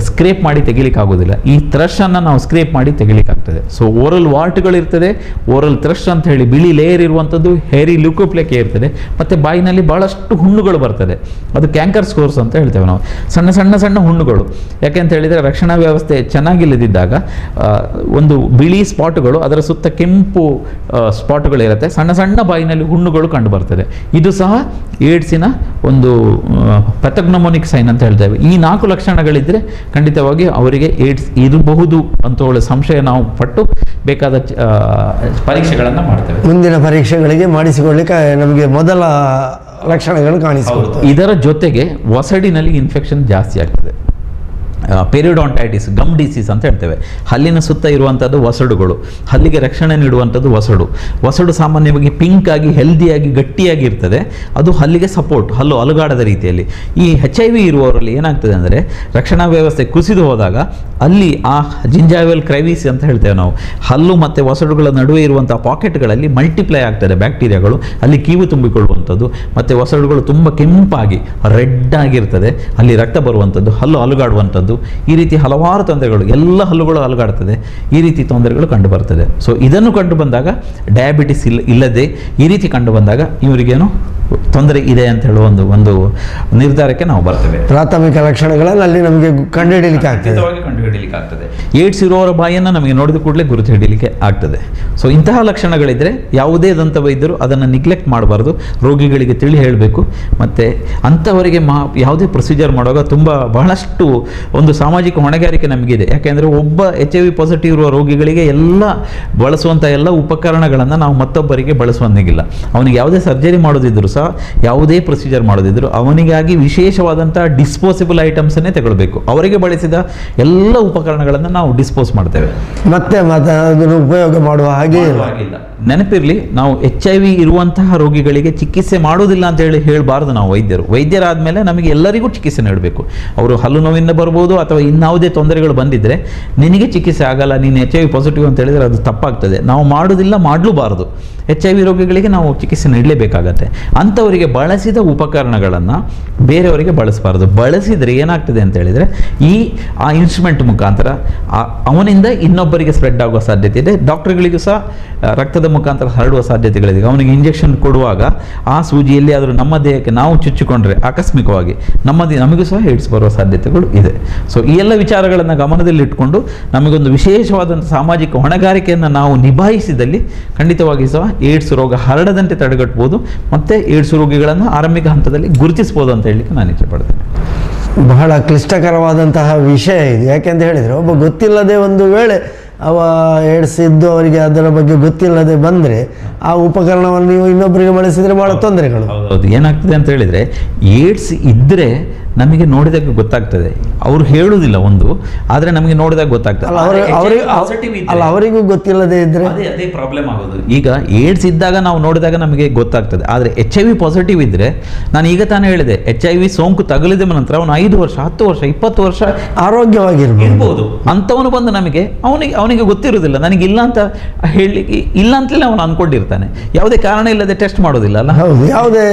ಸ್ಕ್ರೇಪ್ ಮಾಡಿ ತೆಗಿಲಿಕ್ಕಾಗೋದಿಲ್ಲ. ಈ ಥ್ರಶನ್ನು ನಾವು ಸ್ಕ್ರೇಪ್ ಮಾಡಿ ತೆಗಿಲಿಕ್ಕಾಗ್ತದೆ. ಸೊ ಓರಲ್ ವಾರ್ಟ್ಗಳಿರ್ತದೆ, ಓರಲ್ ಥ್ರಶ್ ಅಂತ ಹೇಳಿ ಬಿಳಿ ಲೇಯರ್ ಇರುವಂಥದ್ದು ಹೇರಿ ಲ್ಯೂಕೋಪ್ಲಕಿ ಇರ್ತದೆ. ಮತ್ತು ಬಾಯಿನಲ್ಲಿ ಭಾಳಷ್ಟು ಹುಣ್ಣುಗಳು ಬರ್ತದೆ, ಅದು ಕ್ಯಾಂಕರ್ ಸ್ಕೋರ್ಸ್ ಅಂತ ಹೇಳ್ತೇವೆ ನಾವು. ಸಣ್ಣ ಸಣ್ಣ ಸಣ್ಣ ಹುಣ್ಣುಗಳು. ಯಾಕೆಂತ ಹೇಳಿದರೆ ರಕ್ಷಣಾ ವ್ಯವಸ್ಥೆ ಚೆನ್ನಾಗಿಲ್ಲದಿದ್ದಾಗ ಒಂದು ಬಿಳಿ ಸ್ಪಾಟ್ಗಳು, ಅದರ ಸುತ್ತ ಕೆಂಪು ಸ್ಪಾಟ್ಗಳಿರುತ್ತೆ, ಸಣ್ಣ ಸಣ್ಣ ಬಾಯಿನಲ್ಲಿ ಹುಣ್ಣುಗಳು ಕಂಡು ಬರ್ತದೆ. ಇದು ಸಹ ಏಡ್ಸಿನ ಒಂದು ಪೆಥಗ್ನೊಮೊನಿಕ್ ಸೈನ್ ಅಂತ ಹೇಳ್ತೇವೆ. ಈ 4 ಲಕ್ಷಣಗಳಿದ್ದರೆ ಖಂಡಿತವಾಗಿ ಅವರಿಗೆ ಏಡ್ಸ್ ಇರಬಹುದು ಅಂತ ಹೇಳಿ ಸಂಶಯ ನಾವು ಪಟ್ಟು ಬೇಕಾದ ಪರೀಕ್ಷೆಗಳನ್ನು ಮಾಡ್ತೇವೆ. ಮುಂದಿನ ಪರೀಕ್ಷೆಗಳಿಗೆ ಮಾಡಿಸಿಕೊಳ್ಳಿಕ್ಕೆ ನಮಗೆ ಮೊದಲ ಲಕ್ಷಣಗಳು ಕಾಣಿಸಿಕೊಳ್ತವೆ. ಇದರ ಜೊತೆಗೆ ಒಸಡಿನಲ್ಲಿ ಇನ್ಫೆಕ್ಷನ್ ಜಾಸ್ತಿ ಆಗ್ತದೆ. ಪೆರಿಡಾಂಟೈಟಿಸ್, ಗಮ್ ಡಿಸೀಸ್ ಅಂತ ಹೇಳ್ತೇವೆ. ಹಲ್ಲಿನ ಸುತ್ತ ಇರುವಂಥದ್ದು ವಸಡುಗಳು, ಹಲ್ಲಿಗೆ ರಕ್ಷಣೆ ನೀಡುವಂಥದ್ದು ವಸಡು ಸಾಮಾನ್ಯವಾಗಿ ಪಿಂಕ್ ಆಗಿ ಹೆಲ್ದಿಯಾಗಿ ಗಟ್ಟಿಯಾಗಿ ಇರ್ತದೆ. ಅದು ಹಲ್ಲಿಗೆ ಸಪೋರ್ಟ್, ಹಲ್ಲು ಅಲುಗಾಡದ ರೀತಿಯಲ್ಲಿ. ಈ HIV ಇರುವವರಲ್ಲಿ ಏನಾಗ್ತದೆ ಅಂದರೆ ರಕ್ಷಣಾ ವ್ಯವಸ್ಥೆ ಕುಸಿದು ಹೋದಾಗ ಅಲ್ಲಿ ಆ ಜಿಂಜಾವೆಲ್ ಕ್ರೈವಿಸ್ ಅಂತ ಹೇಳ್ತೇವೆ ನಾವು, ಹಲ್ಲು ಮತ್ತು ವಸಡುಗಳ ನಡುವೆ ಇರುವಂಥ ಪಾಕೆಟ್ಗಳಲ್ಲಿ ಮಲ್ಟಿಪ್ಲೈ ಆಗ್ತದೆ ಬ್ಯಾಕ್ಟೀರಿಯಾಗಳು, ಅಲ್ಲಿ ಕೀವು ತುಂಬಿಕೊಳ್ಳುವಂಥದ್ದು, ಮತ್ತು ವಸಡುಗಳು ತುಂಬ ಕೆಂಪಾಗಿ ರೆಡ್ ಆಗಿರ್ತದೆ, ಅಲ್ಲಿ ರಕ್ತ ಬರುವಂಥದ್ದು, ಹಲ್ಲು ಅಲುಗಾಡುವಂಥದ್ದು, ಈ ರೀತಿ ಹಲವಾರು ತೊಂದರೆಗಳು, ಎಲ್ಲ ಹಲ್ಲುಗಳು ಅಲುಗಾಡ್ತದೆ, ಈ ರೀತಿ ತೊಂದರೆಗಳು ಕಂಡು ಬರ್ತದೆ. ಸೊ ಇದನ್ನು ಕಂಡು ಬಂದಾಗ ಡಯಾಬಿಟಿಸ್ ಇಲ್ಲದೆ ಈ ರೀತಿ ಕಂಡು ಬಂದಾಗ ಇವರಿಗೇನು ತೊಂದರೆ ಇದೆ ಅಂತ ಹೇಳುವ ಒಂದು ನಿರ್ಧಾರಕ್ಕೆ ನಾವು ಬರ್ತೇವೆ. ಪ್ರಾಥಮಿಕ ಲಕ್ಷಣಗಳನ್ನು ಅಲ್ಲಿ ನಮಗೆ ಕಂಡುಹಿಡಿಯಲಿಕ್ಕೆ ಆಗ್ತದೆ. ಏಡ್ಸ್ ಇರುವವರ ಬಾಯನ್ನು ನಮಗೆ ನೋಡಿದ ಕೂಡಲೇ ಗುರುತು ಹಿಡಿಯಲಿಕ್ಕೆ ಆಗ್ತದೆ. ಸೊ ಇಂತಹ ಲಕ್ಷಣಗಳಿದ್ದರೆ ಯಾವುದೇ ದಂತ ವೈದ್ಯರು ಅದನ್ನು ನಿಗ್ಲೆಕ್ಟ್ ಮಾಡಬಾರ್ದು, ರೋಗಿಗಳಿಗೆ ತಿಳಿ ಹೇಳಬೇಕು. ಮತ್ತು ಅಂಥವರಿಗೆ ಯಾವುದೇ ಪ್ರೊಸೀಜರ್ ಮಾಡುವಾಗ ಬಹಳಷ್ಟು ಒಂದು ಸಾಮಾಜಿಕ ಹೊಣೆಗಾರಿಕೆ ನಮಗಿದೆ. ಯಾಕೆಂದರೆ ಒಬ್ಬ HIV ಪಾಸಿಟಿವ್ ಇರುವ ರೋಗಿಗಳಿಗೆ ಬಳಸುವಂಥ ಎಲ್ಲ ಉಪಕರಣಗಳನ್ನು ನಾವು ಮತ್ತೊಬ್ಬರಿಗೆ ಬಳಸುವಂತಿಲ್ಲ. ಅವನಿಗೆ ಯಾವುದೇ ಸರ್ಜರಿ ಮಾಡೋದಿದ್ರು ಸಹ, ಯಾವುದೇ ಪ್ರೊಸೀಜರ್ ಮಾಡೋದಿದ್ರು ಅವನಿಗಾಗಿ ವಿಶೇಷವಾದಂಥ ಡಿಸ್ಪೋಸಿಬಲ್ ಐಟಮ್ಸನ್ನೇ ತಗೊಳ್ಬೇಕು. ಅವರಿಗೆ ಬಳಸಿದ ಎಲ್ಲ ಉಪಕರಣಗಳನ್ನು ನಾವು ಡಿಸ್ಪೋಸ್ ಮಾಡ್ತೇವೆ, ಮತ್ತೆ ಅದನ್ನು ಉಪಯೋಗ ಮಾಡುವ ಹಾಗೆ ಇಲ್ಲ. ನೆನಪಿರಲಿ, ನಾವು HIV ಇರುವಂತಹ ರೋಗಿಗಳಿಗೆ ಚಿಕಿತ್ಸೆ ಮಾಡೋದಿಲ್ಲ ಅಂತ ಹೇಳಬಾರ್ದು. ನಾವು ವೈದ್ಯರಾದಮೇಲೆ ನಮಗೆ ಎಲ್ಲರಿಗೂ ಚಿಕಿತ್ಸೆ ನೀಡಬೇಕು. ಅವರು ಹಲ್ಲು ನೋವಿಂದ ಬರ್ಬೋದು ಅಥವಾ ಇನ್ಯಾವುದೇ ತೊಂದರೆಗಳು ಬಂದಿದ್ದರೆ ನಿನಗೆ ಚಿಕಿತ್ಸೆ ಆಗಲ್ಲ, ನೀನು HIV ಪಾಸಿಟಿವ್ ಅಂತ ಹೇಳಿದರೆ ಅದು ತಪ್ಪಾಗ್ತದೆ. ನಾವು ಮಾಡೋದಿಲ್ಲ, ಮಾಡಲೂಬಾರ್ದು. HIV ರೋಗಿಗಳಿಗೆ ನಾವು ಚಿಕಿತ್ಸೆ ನೀಡಲೇಬೇಕಾಗತ್ತೆ. ಅಂಥವರಿಗೆ ಬಳಸಿದ ಉಪಕರಣಗಳನ್ನು ಬೇರೆಯವರಿಗೆ ಬಳಸಬಾರ್ದು. ಬಳಸಿದರೆ ಏನಾಗ್ತದೆ ಅಂತ ಹೇಳಿದರೆ ಆ ಇನ್ಸ್ಟ್ರೂಮೆಂಟ್ ಮುಖಾಂತರ ಅವನಿಂದ ಇನ್ನೊಬ್ಬರಿಗೆ ಸ್ಪ್ರೆಡ್ ಆಗುವ ಸಾಧ್ಯತೆ ಇದೆ. ಡಾಕ್ಟರ್ಗಳಿಗೂ ಸಹ ರಕ್ತದ ಮುಖಾಂತರ ಹರಡುವ ಸಾಧ್ಯತೆಗಳಿದೆ. ಅವನಿಗೆ ಇಂಜೆಕ್ಷನ್ ಕೊಡುವಾಗ ಆ ಸೂಜಿಯಲ್ಲಿ ಆದರೂ ನಮ್ಮ ದೇಹಕ್ಕೆ ನಾವು ಚುಚ್ಚಿಕೊಂಡ್ರೆ ಆಕಸ್ಮಿಕವಾಗಿ ನಮಗೂ ಸಹ ಏಡ್ಸ್ ಬರುವ ಸಾಧ್ಯತೆಗಳು ಇದೆ. ಸೊ ಈ ಎಲ್ಲ ವಿಚಾರಗಳನ್ನು ಗಮನದಲ್ಲಿಟ್ಟುಕೊಂಡು ನಮಗೊಂದು ವಿಶೇಷವಾದಂಥ ಸಾಮಾಜಿಕ ಹೊಣೆಗಾರಿಕೆಯನ್ನು ನಾವು ನಿಭಾಯಿಸಿದಲ್ಲಿ ಖಂಡಿತವಾಗಿ ಸಹ ಏಡ್ಸ್ ರೋಗ ಹರಡದಂತೆ ತಡೆಗಟ್ಟಬಹುದು ಮತ್ತು ಏಡ್ಸ್ ರೋಗಿಗಳನ್ನು ಆರಂಭಿಕ ಹಂತದಲ್ಲಿ ಗುರುತಿಸ್ಬೋದು ಅಂತ ಹೇಳಲಿಕ್ಕೆ ನಾನು ಇಷ್ಟಪಡ್ತೇನೆ. ಬಹಳ ಕ್ಲಿಷ್ಟಕರವಾದಂತಹ ವಿಷಯ ಇದು. ಯಾಕೆಂತ ಹೇಳಿದರೆ ಒಬ್ಬ ಗೊತ್ತಿಲ್ಲದೆ ಒಂದು ವೇಳೆ ಏಡ್ಸ್ ಇದ್ದು ಅವರಿಗೆ ಅದರ ಬಗ್ಗೆ ಗೊತ್ತಿಲ್ಲದೆ ಬಂದರೆ ಆ ಉಪಕರಣವನ್ನು ನೀವು ಇನ್ನೊಬ್ಬರಿಗೆ ಬಳಸಿದರೆ ಬಹಳ ತೊಂದರೆಗಳು. ಹೌದು, ಏನಾಗ್ತದೆ ಅಂತ ಹೇಳಿದರೆ ಏಡ್ಸ್ ಇದ್ದರೆ ನಮಗೆ ನೋಡಿದಾಗ ಗೊತ್ತಾಗ್ತದೆ. ಅವರು ಹೇಳುವುದಿಲ್ಲ ಒಂದು, ಆದರೆ ನಮಗೆ ನೋಡಿದಾಗ ಗೊತ್ತಾಗ್ತದೆ. ಅವರಿಗೂ ಗೊತ್ತಿಲ್ಲದೆ ಇದ್ದರೆ ಅದೇ ಪ್ರಾಬ್ಲಮ್ ಆಗೋದು. ಈಗ ಏಡ್ಸ್ ಇದ್ದಾಗ ನಾವು ನೋಡಿದಾಗ ನಮಗೆ ಗೊತ್ತಾಗ್ತದೆ, ಆದರೆ HIV ಪಾಸಿಟಿವ್ ಇದ್ದರೆ, ನಾನು ಈಗ ತಾನೇ ಹೇಳಿದೆ, HIV ಸೋಂಕು ತಗುಲಿದ ನಂತರ ಅವನು 5 ವರ್ಷ 10 ವರ್ಷ 20 ವರ್ಷ ಆರೋಗ್ಯವಾಗಿರ್ಬೋದು. ಅಂಥವನು ಬಂದು ಅವನಿಗೆ ಗೊತ್ತಿರೋದಿಲ್ಲ, ನನಗೆ ಇಲ್ಲ ಅಂತ ಹೇಳಲಿಕ್ಕೆ ಇಲ್ಲ ಅಂತಲೇ ಅವನು ಅಂದ್ಕೊಂಡಿರ್ತಾನೆ. ಯಾವುದೇ ಕಾರಣ ಇಲ್ಲದೆ ಟೆಸ್ಟ್ ಮಾಡೋದಿಲ್ಲ ಅಲ್ಲ. ಹೌದು, ಯಾವುದೇ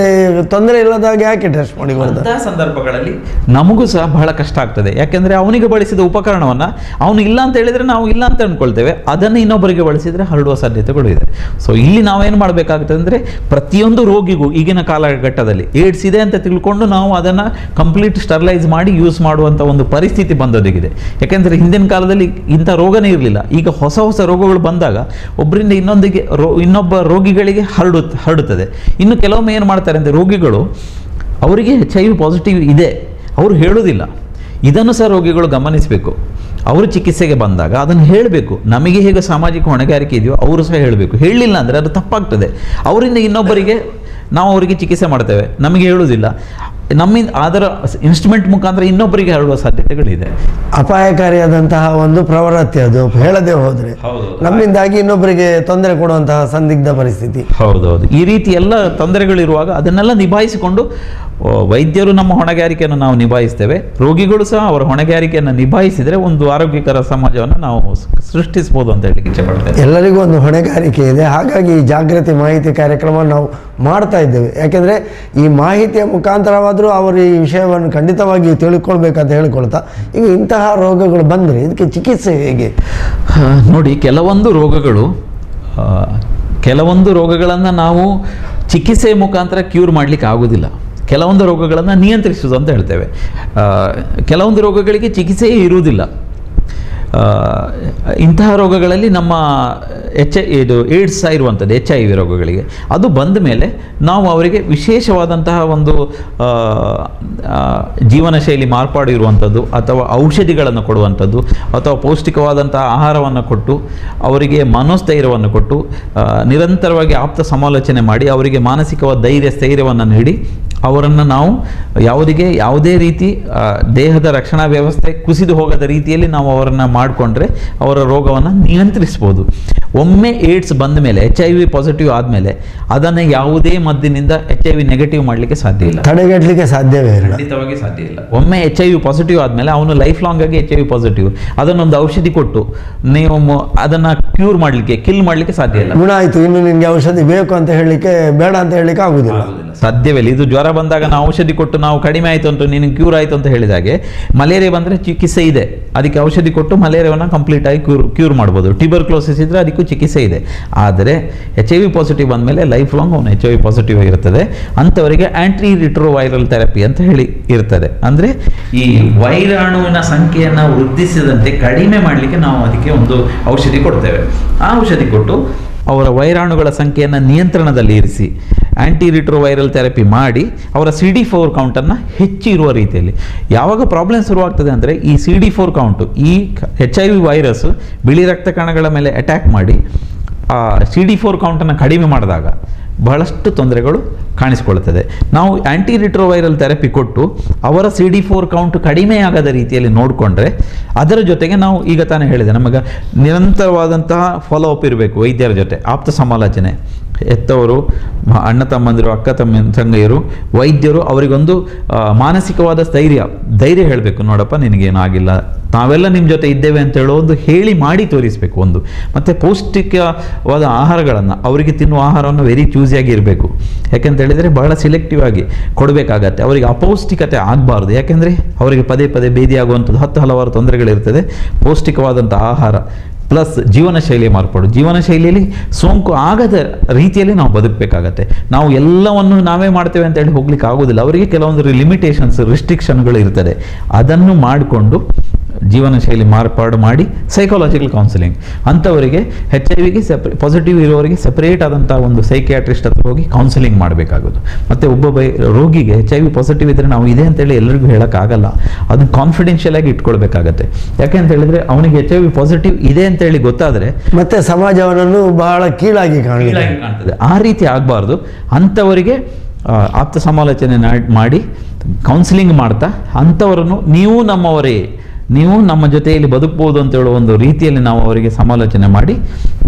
ತೊಂದರೆ ಇಲ್ಲದಾಗ ಯಾಕೆ ಟೆಸ್ಟ್ ಮಾಡಿ? ಅಂತಹ ಸಂದರ್ಭಗಳಲ್ಲಿ ನಮಗೂ ಸಹ ಬಹಳ ಕಷ್ಟ ಆಗ್ತದೆ. ಯಾಕೆಂದರೆ ಅವನಿಗೆ ಬಳಸಿದ ಉಪಕರಣವನ್ನು ಅವನು ಇಲ್ಲ ಅಂತ ಹೇಳಿದರೆ ನಾವು ಇಲ್ಲ ಅಂತ ಅಂದ್ಕೊಳ್ತೇವೆ, ಅದನ್ನು ಇನ್ನೊಬ್ಬರಿಗೆ ಬಳಸಿದರೆ ಹರಡುವ ಸಾಧ್ಯತೆಗಳು ಇದೆ. ಸೊ ಇಲ್ಲಿ ನಾವೇನು ಮಾಡಬೇಕಾಗ್ತದೆ ಅಂದರೆ ಪ್ರತಿಯೊಂದು ರೋಗಿಗೂ ಈಗಿನ ಕಾಲಘಟ್ಟದಲ್ಲಿ ಏಡ್ಸ್ ಇದೆ ಅಂತ ತಿಳ್ಕೊಂಡು ನಾವು ಅದನ್ನು ಕಂಪ್ಲೀಟ್ ಸ್ಟರ್ಲೈಸ್ ಮಾಡಿ ಯೂಸ್ ಮಾಡುವಂಥ ಒಂದು ಪರಿಸ್ಥಿತಿ ಬಂದೊದಗಿದೆ. ಯಾಕೆಂದರೆ ಹಿಂದಿನ ಕಾಲದಲ್ಲಿ ಇಂಥ ರೋಗನೇ ಇರಲಿಲ್ಲ. ಈಗ ಹೊಸ ರೋಗಗಳು ಬಂದಾಗ ಒಬ್ಬರಿಂದ ಇನ್ನೊಬ್ಬ ರೋಗಿಗಳಿಗೆ ಹರಡುತ್ತದೆ. ಇನ್ನು ಕೆಲವೊಮ್ಮೆ ಏನು ಮಾಡ್ತಾರೆ ಅಂದರೆ ರೋಗಿಗಳು ಅವರಿಗೆ HIV ಪಾಸಿಟಿವ್ ಇದೆ ಅವರು ಹೇಳೋದಿಲ್ಲ. ಇದನ್ನು ಸಹ ರೋಗಿಗಳು ಗಮನಿಸಬೇಕು. ಅವರು ಚಿಕಿತ್ಸೆಗೆ ಬಂದಾಗ ಅದನ್ನು ಹೇಳಬೇಕು. ನಮಗೆ ಹೇಗೆ ಸಾಮಾಜಿಕ ಹೊಣೆಗಾರಿಕೆ ಇದೆಯೋ ಅವರು ಸಹ ಹೇಳಬೇಕು. ಹೇಳಲಿಲ್ಲ ಅಂದರೆ ಅದು ತಪ್ಪಾಗ್ತದೆ. ಅವರಿಂದ ಇನ್ನೊಬ್ಬರಿಗೆ ನಾವು ಅವರಿಗೆ ಚಿಕಿತ್ಸೆ ಮಾಡ್ತೇವೆ, ನಮಗೆ ಹೇಳುವುದಿಲ್ಲ, ನಮ್ಮಿಂದ ಅದರ ಇನ್ಸ್ಟ್ರೂಮೆಂಟ್ ಮುಖಾಂತರ ಇನ್ನೊಬ್ಬರಿಗೆ ಹರಡುವ ಸಾಧ್ಯತೆಗಳಿದೆ. ಅಪಾಯಕಾರಿಯಾದಂತಹ ಒಂದು ಪ್ರವೃತ್ತಿ ಅದು. ಹೇಳದೆ ಹೋದರೆ ನಮ್ಮಿಂದಾಗಿ ಇನ್ನೊಬ್ಬರಿಗೆ ತೊಂದರೆ ಕೊಡುವಂತಹ ಸಂದಿಗ್ಧ ಪರಿಸ್ಥಿತಿ. ಹೌದೌದು. ಈ ರೀತಿ ಎಲ್ಲ ತೊಂದರೆಗಳಿರುವಾಗ ಅದನ್ನೆಲ್ಲ ನಿಭಾಯಿಸಿಕೊಂಡು ವೈದ್ಯರು ನಮ್ಮ ಹೊಣೆಗಾರಿಕೆಯನ್ನು ನಾವು ನಿಭಾಯಿಸ್ತೇವೆ, ರೋಗಿಗಳು ಸಹ ಅವರ ಹೊಣೆಗಾರಿಕೆಯನ್ನು ನಿಭಾಯಿಸಿದರೆ ಒಂದು ಆರೋಗ್ಯಕರ ಸಮಾಜವನ್ನು ನಾವು ಸೃಷ್ಟಿಸ್ಬೋದು ಅಂತ ಹೇಳಿ ಇಚ್ಛೆ ಪಡ್ತೇವೆ. ಎಲ್ಲರಿಗೂ ಒಂದು ಹೊಣೆಗಾರಿಕೆ ಇದೆ. ಹಾಗಾಗಿ ಜಾಗೃತಿ ಮಾಹಿತಿ ಕಾರ್ಯಕ್ರಮ ನಾವು ಮಾಡ್ತಾ ಇದ್ದೇವೆ. ಯಾಕೆಂದರೆ ಈ ಮಾಹಿತಿಯ ಮುಖಾಂತರವಾದರೂ ಅವರು ಈ ವಿಷಯವನ್ನು ಖಂಡಿತವಾಗಿ ತಿಳ್ಕೊಳ್ಬೇಕಂತ ಹೇಳಿಕೊಳ್ತಾ, ಈಗ ಇಂತಹ ರೋಗಗಳು ಬಂದರೆ ಇದಕ್ಕೆ ಚಿಕಿತ್ಸೆ ಹೇಗೆ? ನೋಡಿ, ಕೆಲವೊಂದು ರೋಗಗಳನ್ನು ನಾವು ಚಿಕಿತ್ಸೆಯ ಮುಖಾಂತರ ಕ್ಯೂರ್ ಮಾಡಲಿಕ್ಕೆ ಆಗೋದಿಲ್ಲ. ಕೆಲವೊಂದು ರೋಗಗಳನ್ನು ನಿಯಂತ್ರಿಸುವುದು ಅಂತ ಹೇಳ್ತೇವೆ. ಕೆಲವೊಂದು ರೋಗಗಳಿಗೆ ಚಿಕಿತ್ಸೆಯೇ ಇರುವುದಿಲ್ಲ. ಇಂತಹ ರೋಗಗಳಲ್ಲಿ ನಮ್ಮ ಏಡ್ಸ್ ಇರುವಂಥದ್ದು HIV ರೋಗಗಳಿಗೆ ಅದು ಬಂದ ಮೇಲೆ ನಾವು ಅವರಿಗೆ ವಿಶೇಷವಾದಂತಹ ಒಂದು ಜೀವನ ಶೈಲಿ ಮಾರ್ಪಾಡು ಇರುವಂಥದ್ದು ಅಥವಾ ಔಷಧಿಗಳನ್ನು ಕೊಡುವಂಥದ್ದು ಅಥವಾ ಪೌಷ್ಟಿಕವಾದಂತಹ ಆಹಾರವನ್ನು ಕೊಟ್ಟು ಅವರಿಗೆ ಮನೋಸ್ಥೈರ್ಯವನ್ನು ಕೊಟ್ಟು ನಿರಂತರವಾಗಿ ಆಪ್ತ ಸಮಾಲೋಚನೆ ಮಾಡಿ ಅವರಿಗೆ ಮಾನಸಿಕವಾದ ಸ್ಥೈರ್ಯವನ್ನು ನೀಡಿ ಅವರನ್ನು ನಾವು ಯಾವುದೇ ರೀತಿ ದೇಹದ ರಕ್ಷಣಾ ವ್ಯವಸ್ಥೆ ಕುಸಿದು ಹೋಗದ ರೀತಿಯಲ್ಲಿ ನಾವು ಅವರನ್ನು ಮಾಡಿಕೊಂಡ್ರೆ ಅವರ ರೋಗವನ್ನು ನಿಯಂತ್ರಿಸ್ಬೋದು. ಒಮ್ಮೆ ಏಡ್ಸ್ ಬಂದ ಮೇಲೆ HIV ಪಾಸಿಟಿವ್ ಆದಮೇಲೆ ಅದನ್ನು ಯಾವುದೇ ಮದ್ದಿನಿಂದ HIV ನೆಗೆಟಿವ್ ಮಾಡಲಿಕ್ಕೆ ಸಾಧ್ಯ ಇಲ್ಲ, ತಡೆಗಟ್ಟಲಿಕ್ಕೆ ಸಾಧ್ಯವೇ ಇಲ್ಲ, ಖಂಡಿತವಾಗಿ ಸಾಧ್ಯ ಇಲ್ಲ. ಒಮ್ಮೆ HIV ಪಾಸಿಟಿವ್ ಆದಮೇಲೆ ಅವನು ಲೈಫ್ ಲಾಂಗ್ ಆಗಿ HIV ಪಾಸಿಟಿವ್, ಅದನ್ನೊಂದು ಔಷಧಿ ಕೊಟ್ಟು ನೀವು ಅದನ್ನು ಕ್ಯೂರ್ ಮಾಡಲಿಕ್ಕೆ ಕಿಲ್ ಮಾಡಲಿಕ್ಕೆ ಸಾಧ್ಯ ಇಲ್ಲ. ಗುಣ ಆಯಿತು, ಇನ್ನು ನಿನಗೆ ಔಷಧಿ ಬೇಕು ಅಂತ ಹೇಳಲಿಕ್ಕೆ ಬೇಡ ಅಂತ ಹೇಳಲಿಕ್ಕೆ ಆಗುದಿಲ್ಲ, ಸಾಧ್ಯವಿಲ್ಲ. ಇದು ಜ್ವರ ಬಂದಾಗ ನಾವು ಔಷಧಿ ಕೊಟ್ಟು ನಾವು ಕಡಿಮೆ ಆಯಿತು ಅಂತ ನಿನಗೆ ಕ್ಯೂರ್ ಆಯಿತು ಅಂತ ಹೇಳಿದಾಗೆ, ಮಲೇರಿಯಾ ಬಂದರೆ ಚಿಕಿತ್ಸೆ ಇದೆ, ಅದಕ್ಕೆ ಔಷಧಿ ಕೊಟ್ಟು ಮಲೇರಿಯಾವನ್ನು ಕಂಪ್ಲೀಟ್ ಆಗಿ ಕ್ಯೂರ್ ಮಾಡ್ಬೋದು. ಟ್ಯೂಬರ್ಕ್ಲೋಸಿಸ್ ಇದ್ದರೆ ಅದಕ್ಕೂ ಚಿಕಿತ್ಸೆ ಇದೆ. ಆದರೆ HIV ಪಾಸಿಟಿವ್ ಬಂದಮೇಲೆ ಲೈಫ್ ಲಾಂಗ್ ಅವನು HIV ಪಾಸಿಟಿವ್ ಇರ್ತದೆ. ಅಂಥವರಿಗೆ ಆಂಟಿ ರಿಟ್ರೋವೈರಲ್ ಥೆರಪಿ ಅಂತ ಹೇಳಿ ಇರ್ತದೆ. ಅಂದರೆ ಈ ವೈರಾಣುವಿನ ಸಂಖ್ಯೆಯನ್ನು ವೃದ್ಧಿಸಿದಂತೆ ಕಡಿಮೆ ಮಾಡಲಿಕ್ಕೆ ನಾವು ಅದಕ್ಕೆ ಒಂದು ಔಷಧಿ ಕೊಡ್ತೇವೆ. ಆ ಔಷಧಿ ಕೊಟ್ಟು ಅವರ ವೈರಾಣುಗಳ ಸಂಖ್ಯೆಯನ್ನು ನಿಯಂತ್ರಣದಲ್ಲಿ ಇರಿಸಿ ಆ್ಯಂಟಿ ರಿಟ್ರೋವೈರಲ್ ಥೆರಪಿ ಮಾಡಿ ಅವರ CD4 ಕೌಂಟನ್ನು ಹೆಚ್ಚಿರುವ ರೀತಿಯಲ್ಲಿ. ಯಾವಾಗ ಪ್ರಾಬ್ಲಮ್ ಶುರುವಾಗ್ತದೆ ಅಂದರೆ ಈ CD4 ಕೌಂಟು, ಈ HIV ವೈರಸ್ ಬಿಳಿ ರಕ್ತ ಕಣಗಳ ಮೇಲೆ ಅಟ್ಯಾಕ್ ಮಾಡಿ ಆ CD4 ಕೌಂಟನ್ನು ಕಡಿಮೆ ಮಾಡಿದಾಗ ಬಹಳಷ್ಟು ತೊಂದರೆಗಳು ಕಾಣಿಸ್ಕೊಳ್ತದೆ. ನಾವು ಆ್ಯಂಟಿ ರಿಟ್ರೋವೈರಲ್ ಥೆರಪಿ ಕೊಟ್ಟು ಅವರ CD4 ಕೌಂಟ್ ಕಡಿಮೆಯಾಗದ ರೀತಿಯಲ್ಲಿ ನೋಡಿಕೊಂಡ್ರೆ, ಅದರ ಜೊತೆಗೆ ನಾವು ಈಗ ತಾನೇ ಹೇಳಿದೆ, ನಮಗೆ ನಿರಂತರವಾದಂತಹ ಫಾಲೋ ಅಪ್ ಇರಬೇಕು ವೈದ್ಯರ ಜೊತೆ, ಆಪ್ತ ಸಮಾಲೋಚನೆ, ಹೆತ್ತವರು, ಅಣ್ಣ ತಮ್ಮಂದಿರು, ಅಕ್ಕ ತಂಗಿಯರು, ವೈದ್ಯರು ಅವರಿಗೊಂದು ಮಾನಸಿಕವಾದ ಧೈರ್ಯ ಹೇಳಬೇಕು. ನೋಡಪ್ಪ ನಿನಗೇನು ಆಗಿಲ್ಲ, ನಾವೆಲ್ಲ ನಿಮ್ಮ ಜೊತೆ ಇದ್ದೇವೆ ಅಂತ ಹೇಳೋ ಒಂದು ಹೇಳಿ ಮಾಡಿ ತೋರಿಸಬೇಕು ಒಂದು. ಮತ್ತು ಪೌಷ್ಟಿಕವಾದ ಆಹಾರಗಳನ್ನು, ಅವರಿಗೆ ತಿನ್ನುವ ಆಹಾರವನ್ನು ವೆರಿ ಚೂಸಿಯಾಗಿ ಇರಬೇಕು. ಯಾಕೆಂತ ಹೇಳಿದರೆ ಬಹಳ ಸಿಲೆಕ್ಟಿವ್ ಆಗಿ ಕೊಡಬೇಕಾಗತ್ತೆ. ಅವರಿಗೆ ಅಪೌಷ್ಟಿಕತೆ ಆಗಬಾರ್ದು. ಯಾಕೆಂದರೆ ಅವರಿಗೆ ಪದೇ ಪದೇ ಭೇದಿಯಾಗುವಂಥದ್ದು ಹಲವಾರು ತೊಂದರೆಗಳಿರ್ತದೆ. ಪೌಷ್ಟಿಕವಾದಂಥ ಆಹಾರ ಪ್ಲಸ್ ಜೀವನ ಶೈಲಿ ಮಾರ್ಪಾಡು, ಜೀವನ ಶೈಲಿಯಲ್ಲಿ ಸೋಂಕು ಆಗದ ರೀತಿಯಲ್ಲಿ ನಾವು ಬದುಕಬೇಕಾಗತ್ತೆ. ನಾವು ಎಲ್ಲವನ್ನು ನಾವೇ ಮಾಡ್ತೇವೆ ಅಂತ ಹೇಳಿ ಹೋಗ್ಲಿಕ್ಕೆ ಆಗೋದಿಲ್ಲ. ಅವರಿಗೆ ಕೆಲವೊಂದು ಲಿಮಿಟೇಷನ್ಸ್, ರಿಸ್ಟ್ರಿಕ್ಷನ್ಗಳು ಇರ್ತದೆ. ಅದನ್ನು ಮಾಡಿಕೊಂಡು ಜೀವನ ಶೈಲಿ ಮಾರ್ಪಾಡು ಮಾಡಿ ಸೈಕಾಲಜಿಕಲ್ ಕೌನ್ಸಿಲಿಂಗ್, ಅಂಥವರಿಗೆ HIV ಪಾಸಿಟಿವ್ ಇರೋರಿಗೆ ಸೆಪರೇಟ್ ಆದಂಥ ಒಂದು ಸೈಕಿಯಾಟ್ರಿಸ್ಟ್ ಹತ್ರ ಹೋಗಿ ಕೌನ್ಸಿಲಿಂಗ್ ಮಾಡಬೇಕಾಗೋದು. ಮತ್ತು ಒಬ್ಬೊಬ್ಬ ರೋಗಿಗೆ HIV ಪಾಸಿಟಿವ್ ಇದ್ದರೆ ನಾವು ಇದೆ ಅಂತೇಳಿ ಎಲ್ಲರಿಗೂ ಹೇಳೋಕ್ಕಾಗಲ್ಲ, ಅದನ್ನು ಕಾನ್ಫಿಡೆನ್ಷಿಯಲ್ ಆಗಿ ಇಟ್ಕೊಳ್ಬೇಕಾಗತ್ತೆ. ಯಾಕೆ ಅಂತ ಹೇಳಿದರೆ ಅವನಿಗೆ HIV ಪಾಸಿಟಿವ್ ಇದೆ ಅಂತೇಳಿ ಗೊತ್ತಾದರೆ ಮತ್ತೆ ಸಮಾಜವನ್ನು ಬಹಳ ಕೀಳಾಗಿ ಕಾಣ್ತದೆ. ಆ ರೀತಿ ಆಗಬಾರ್ದು. ಅಂಥವರಿಗೆ ಆಪ್ತ ಸಮಾಲೋಚನೆ ಮಾಡಿ ಕೌನ್ಸಿಲಿಂಗ್ ಮಾಡ್ತಾ ಅಂಥವರನ್ನು ನೀವು ನಮ್ಮವರೇ, ನೀವು ನಮ್ಮ ಜೊತೆಯಲ್ಲಿ ಬದುಕಬಹುದು ಅಂತ ಹೇಳುವ ಒಂದು ರೀತಿಯಲ್ಲಿ ನಾವು ಅವರಿಗೆ ಸಮಾಲೋಚನೆ ಮಾಡಿ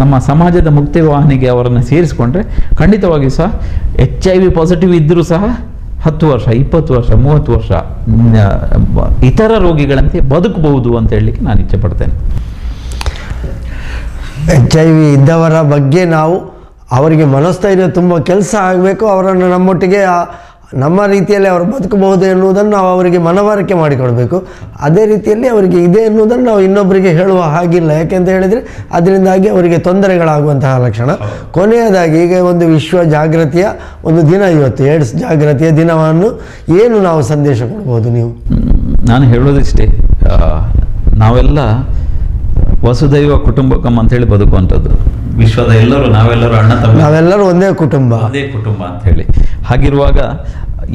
ನಮ್ಮ ಸಮಾಜದ ಮುಕ್ತಿ ವಾಹಿನಿಗೆ ಅವರನ್ನು ಸೇರಿಸಿಕೊಂಡ್ರೆ ಖಂಡಿತವಾಗಿಯೂ ಸಹ HIV ಪಾಸಿಟಿವ್ ಇದ್ದರೂ ಸಹ 10 ವರ್ಷ, 20 ವರ್ಷ, 30 ವರ್ಷ ಇತರ ರೋಗಿಗಳಂತೆ ಬದುಕಬಹುದು ಅಂತ ಹೇಳಲಿಕ್ಕೆ ನಾನು ಇಚ್ಛೆ ಪಡ್ತೇನೆ. HIV ಇದ್ದವರ ಬಗ್ಗೆ ನಾವು ಅವರಿಗೆ ಮನಸ್ಥೈರ್ಯ ತುಂಬ ಕೆಲಸ ಆಗಬೇಕು. ಅವರನ್ನು ನಮ್ಮೊಟ್ಟಿಗೆ ನಮ್ಮ ರೀತಿಯಲ್ಲಿ ಅವರು ಬದುಕಬಹುದು ಎನ್ನುವುದನ್ನು ನಾವು ಅವರಿಗೆ ಮನವರಿಕೆ ಮಾಡಿಕೊಡಬೇಕು. ಅದೇ ರೀತಿಯಲ್ಲಿ ಅವರಿಗೆ ಇದೆ ಎನ್ನುವುದನ್ನು ನಾವು ಇನ್ನೊಬ್ಬರಿಗೆ ಹೇಳುವ ಹಾಗಿಲ್ಲ. ಯಾಕೆಂತ ಹೇಳಿದರೆ ಅದರಿಂದಾಗಿ ಅವರಿಗೆ ತೊಂದರೆಗಳಾಗುವಂತಹ ಲಕ್ಷಣ. ಕೊನೆಯದಾಗಿ ಈಗ ಒಂದು ವಿಶ್ವ ಜಾಗೃತಿಯ ಒಂದು ದಿನ, ಇವತ್ತು ಏಡ್ಸ್ ಜಾಗೃತಿಯ ದಿನವನ್ನು ಏನು ನಾವು ಸಂದೇಶ ಕೊಡ್ಬೋದು? ನೀವು ನಾನು ಹೇಳೋದಿಷ್ಟೇ, ನಾವೆಲ್ಲ ವಸುದೈವ ಕುಟುಂಬಕಂ ಅಂತೇಳಿ ಬದುಕುವಂಥದ್ದು. ವಿಶ್ವದ ಎಲ್ಲರೂ ನಾವೆಲ್ಲರೂ ಅಣ್ಣ ತಮ್ಮ, ನಾವೆಲ್ಲರೂ ಒಂದೇ ಕುಟುಂಬ ಅಂತ ಹೇಳಿ. ಹಾಗಿರುವಾಗ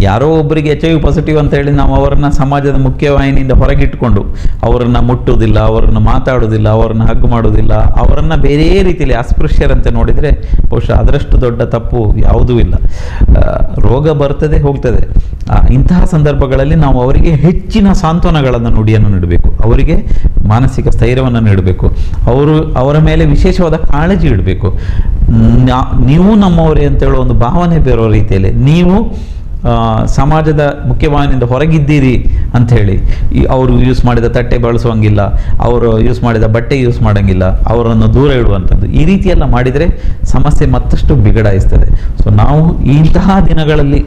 ಯಾರೋ ಒಬ್ಬರಿಗೆ HIV ಪಾಸಿಟಿವ್ ಅಂತ ಹೇಳಿ ನಾವು ಅವರನ್ನು ಸಮಾಜದ ಮುಖ್ಯವಾಹಿನಿಯಿಂದ ಹೊರಗಿಟ್ಕೊಂಡು ಅವರನ್ನು ಮುಟ್ಟುವುದಿಲ್ಲ, ಅವರನ್ನು ಮಾತಾಡೋದಿಲ್ಲ, ಅವರನ್ನು ಹಗ್ ಮಾಡೋದಿಲ್ಲ, ಅವರನ್ನು ಬೇರೆ ರೀತಿಯಲ್ಲಿ ಅಸ್ಪೃಶ್ಯರಂತೆ ನೋಡಿದರೆ ಬಹುಶಃ ಅದರಷ್ಟು ದೊಡ್ಡ ತಪ್ಪು ಯಾವುದೂ ಇಲ್ಲ. ರೋಗ ಬರ್ತದೆ ಹೋಗ್ತದೆ. ಇಂತಹ ಸಂದರ್ಭಗಳಲ್ಲಿ ನಾವು ಅವರಿಗೆ ಹೆಚ್ಚಿನ ಸಾಂತ್ವನಗಳನ್ನು ನುಡಿಯನ್ನು ನೀಡಬೇಕು, ಅವರಿಗೆ ಮಾನಸಿಕ ಸ್ಥೈರ್ಯವನ್ನು ನೀಡಬೇಕು, ಅವರ ಮೇಲೆ ವಿಶೇಷವಾದ ಕಾಳಜಿ ಇಡಬೇಕು. ನೀವು ನಮ್ಮವರೇ ಅಂತ ಹೇಳೋ ಒಂದು ಭಾವನೆ ಬೇರೋ ರೀತಿಯಲ್ಲಿ ನೀವು ಸಮಾಜದ ಮುಖ್ಯವಾಹಿನಿಯಿಂದ ಹೊರಗಿದ್ದೀರಿ ಅಂಥೇಳಿ ಅವರು ಯೂಸ್ ಮಾಡಿದ ತಟ್ಟೆ ಬಳಸುವಂಗಿಲ್ಲ, ಅವರು ಯೂಸ್ ಮಾಡಿದ ಬಟ್ಟೆ ಯೂಸ್ ಮಾಡೋಂಗಿಲ್ಲ, ಅವರನ್ನು ದೂರ ಇಡುವಂಥದ್ದು, ಈ ರೀತಿಯೆಲ್ಲ ಮಾಡಿದರೆ ಸಮಸ್ಯೆ ಮತ್ತಷ್ಟು ಬಿಗಡಾಯಿಸ್ತದೆ. ಸೊ ನಾವು ಇಂತಹ ದಿನಗಳಲ್ಲಿ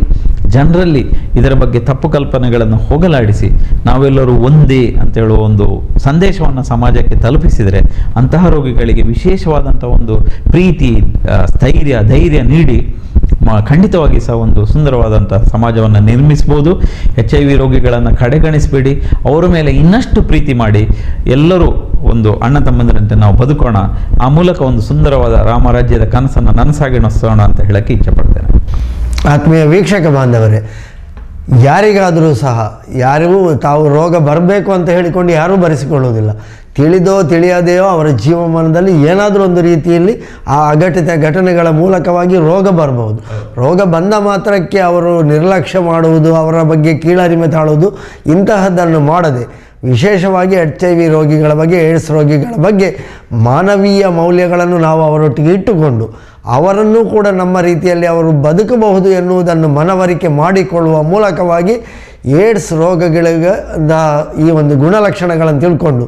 ಜನರಲ್ಲಿ ಇದರ ಬಗ್ಗೆ ತಪ್ಪು ಕಲ್ಪನೆಗಳನ್ನು ಹೋಗಲಾಡಿಸಿ ನಾವೆಲ್ಲರೂ ಒಂದೇ ಅಂತ ಹೇಳುವ ಒಂದು ಸಂದೇಶವನ್ನು ಸಮಾಜಕ್ಕೆ ತಲುಪಿಸಿದರೆ ಅಂತಹ ರೋಗಿಗಳಿಗೆ ವಿಶೇಷವಾದಂಥ ಒಂದು ಪ್ರೀತಿ, ಸ್ಥೈರ್ಯ, ಧೈರ್ಯ ನೀಡಿ ಖಂಡಿತವಾಗಿ ಸಹ ಒಂದು ಸುಂದರವಾದಂಥ ಸಮಾಜವನ್ನು ನಿರ್ಮಿಸ್ಬೋದು. HIV ರೋಗಿಗಳನ್ನು ಕಡೆಗಣಿಸಬೇಡಿ, ಅವರ ಮೇಲೆ ಇನ್ನಷ್ಟು ಪ್ರೀತಿ ಮಾಡಿ ಎಲ್ಲರೂ ಒಂದು ಅಣ್ಣ ತಮ್ಮಂದಿರಂತೆ ನಾವು ಬದುಕೋಣ. ಆ ಮೂಲಕ ಒಂದು ಸುಂದರವಾದ ರಾಮರಾಜ್ಯದ ಕನಸನ್ನು ನನಸಾಗಿಸೋಣ ಅಂತ ಹೇಳಕ್ಕೆ ಇಚ್ಛೆ ಪಡ್ತೇನೆ. ಆತ್ಮೀಯ ವೀಕ್ಷಕ ಬಾಂಧವರೇ, ಯಾರಿಗಾದರೂ ಸಹ ಯಾರಿಗೂ ತಾವು ರೋಗ ಬರಬೇಕು ಅಂತ ಹೇಳಿಕೊಂಡು ಯಾರೂ ಬರೆಸಿಕೊಳ್ಳುವುದಿಲ್ಲ. ತಿಳಿದೋ ತಿಳಿಯದೆಯೋ ಅವರ ಜೀವಮಾನದಲ್ಲಿ ಏನಾದರೂ ಒಂದು ರೀತಿಯಲ್ಲಿ ಆ ಅಘಟಿತ ಘಟನೆಗಳ ಮೂಲಕವಾಗಿ ರೋಗ ಬರಬಹುದು. ರೋಗ ಬಂದ ಮಾತ್ರಕ್ಕೆ ಅವರು ನಿರ್ಲಕ್ಷ್ಯ ಮಾಡುವುದು, ಅವರ ಬಗ್ಗೆ ಕೀಳರಿಮೆ ತಾಳುವುದು ಇಂತಹದ್ದನ್ನು ಮಾಡದೆ ವಿಶೇಷವಾಗಿ HIV ರೋಗಿಗಳ ಬಗ್ಗೆ, ಏಡ್ಸ್ ರೋಗಿಗಳ ಬಗ್ಗೆ ಮಾನವೀಯ ಮೌಲ್ಯಗಳನ್ನು ನಾವು ಅವರೊಟ್ಟಿಗೆ ಇಟ್ಟುಕೊಂಡು ಅವರನ್ನು ಕೂಡ ನಮ್ಮ ರೀತಿಯಲ್ಲಿ ಅವರು ಬದುಕಬಹುದು ಎನ್ನುವುದನ್ನು ಮನವರಿಕೆ ಮಾಡಿಕೊಳ್ಳುವ ಮೂಲಕವಾಗಿ ಏಡ್ಸ್ ರೋಗಗಳಿಂದ ಈ ಒಂದು ಗುಣಲಕ್ಷಣಗಳನ್ನು ತಿಳ್ಕೊಂಡು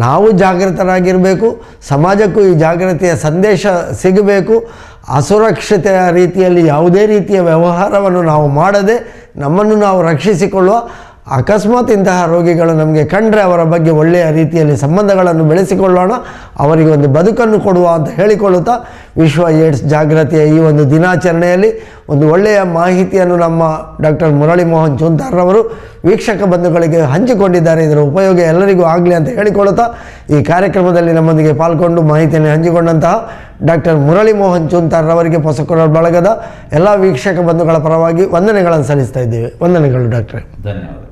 ನಾವು ಜಾಗೃತರಾಗಿರಬೇಕು. ಸಮಾಜಕ್ಕೂ ಈ ಜಾಗೃತಿಯ ಸಂದೇಶ ಸಿಗಬೇಕು. ಅಸುರಕ್ಷತೆಯ ರೀತಿಯಲ್ಲಿ ಯಾವುದೇ ರೀತಿಯ ವ್ಯವಹಾರವನ್ನು ನಾವು ಮಾಡದೆ ನಮ್ಮನ್ನು ನಾವು ರಕ್ಷಿಸಿಕೊಳ್ಳುವ, ಅಕಸ್ಮಾತ್ ಇಂತಹ ರೋಗಿಗಳು ನಮಗೆ ಕಂಡ್ರೆ ಅವರ ಬಗ್ಗೆ ಒಳ್ಳೆಯ ರೀತಿಯಲ್ಲಿ ಸಂಬಂಧಗಳನ್ನು ಬೆಳೆಸಿಕೊಳ್ಳೋಣ, ಅವರಿಗೆ ಒಂದು ಬದುಕನ್ನು ಕೊಡುವ ಅಂತ ಹೇಳಿಕೊಳ್ಳುತ್ತಾ ವಿಶ್ವ ಏಡ್ಸ್ ಜಾಗೃತಿಯ ಈ ಒಂದು ದಿನಾಚರಣೆಯಲ್ಲಿ ಒಂದು ಒಳ್ಳೆಯ ಮಾಹಿತಿಯನ್ನು ನಮ್ಮ ಡಾಕ್ಟರ್ ಮುರಳಿ ಮೋಹನ್ ಚೂಂತಾರ್ರವರು ವೀಕ್ಷಕ ಬಂಧುಗಳಿಗೆ ಹಂಚಿಕೊಂಡಿದ್ದಾರೆ. ಇದರ ಉಪಯೋಗ ಎಲ್ಲರಿಗೂ ಆಗಲಿ ಅಂತ ಹೇಳಿಕೊಳ್ಳುತ್ತಾ ಈ ಕಾರ್ಯಕ್ರಮದಲ್ಲಿ ನಮ್ಮೊಂದಿಗೆ ಪಾಲ್ಗೊಂಡು ಮಾಹಿತಿಯನ್ನು ಹಂಚಿಕೊಂಡಂತಹ ಡಾಕ್ಟರ್ ಮುರಳಿ ಮೋಹನ್ ಚೂಂತಾರ್ರವರಿಗೆ ಹೊಸಕೊರಲ್ ಬಳಗದ ಎಲ್ಲ ವೀಕ್ಷಕ ಬಂಧುಗಳ ಪರವಾಗಿ ವಂದನೆಗಳನ್ನು ಸಲ್ಲಿಸ್ತಾ ಇದ್ದೇವೆ. ವಂದನೆಗಳು ಡಾಕ್ಟ್ರೆ. ಧನ್ಯವಾದ.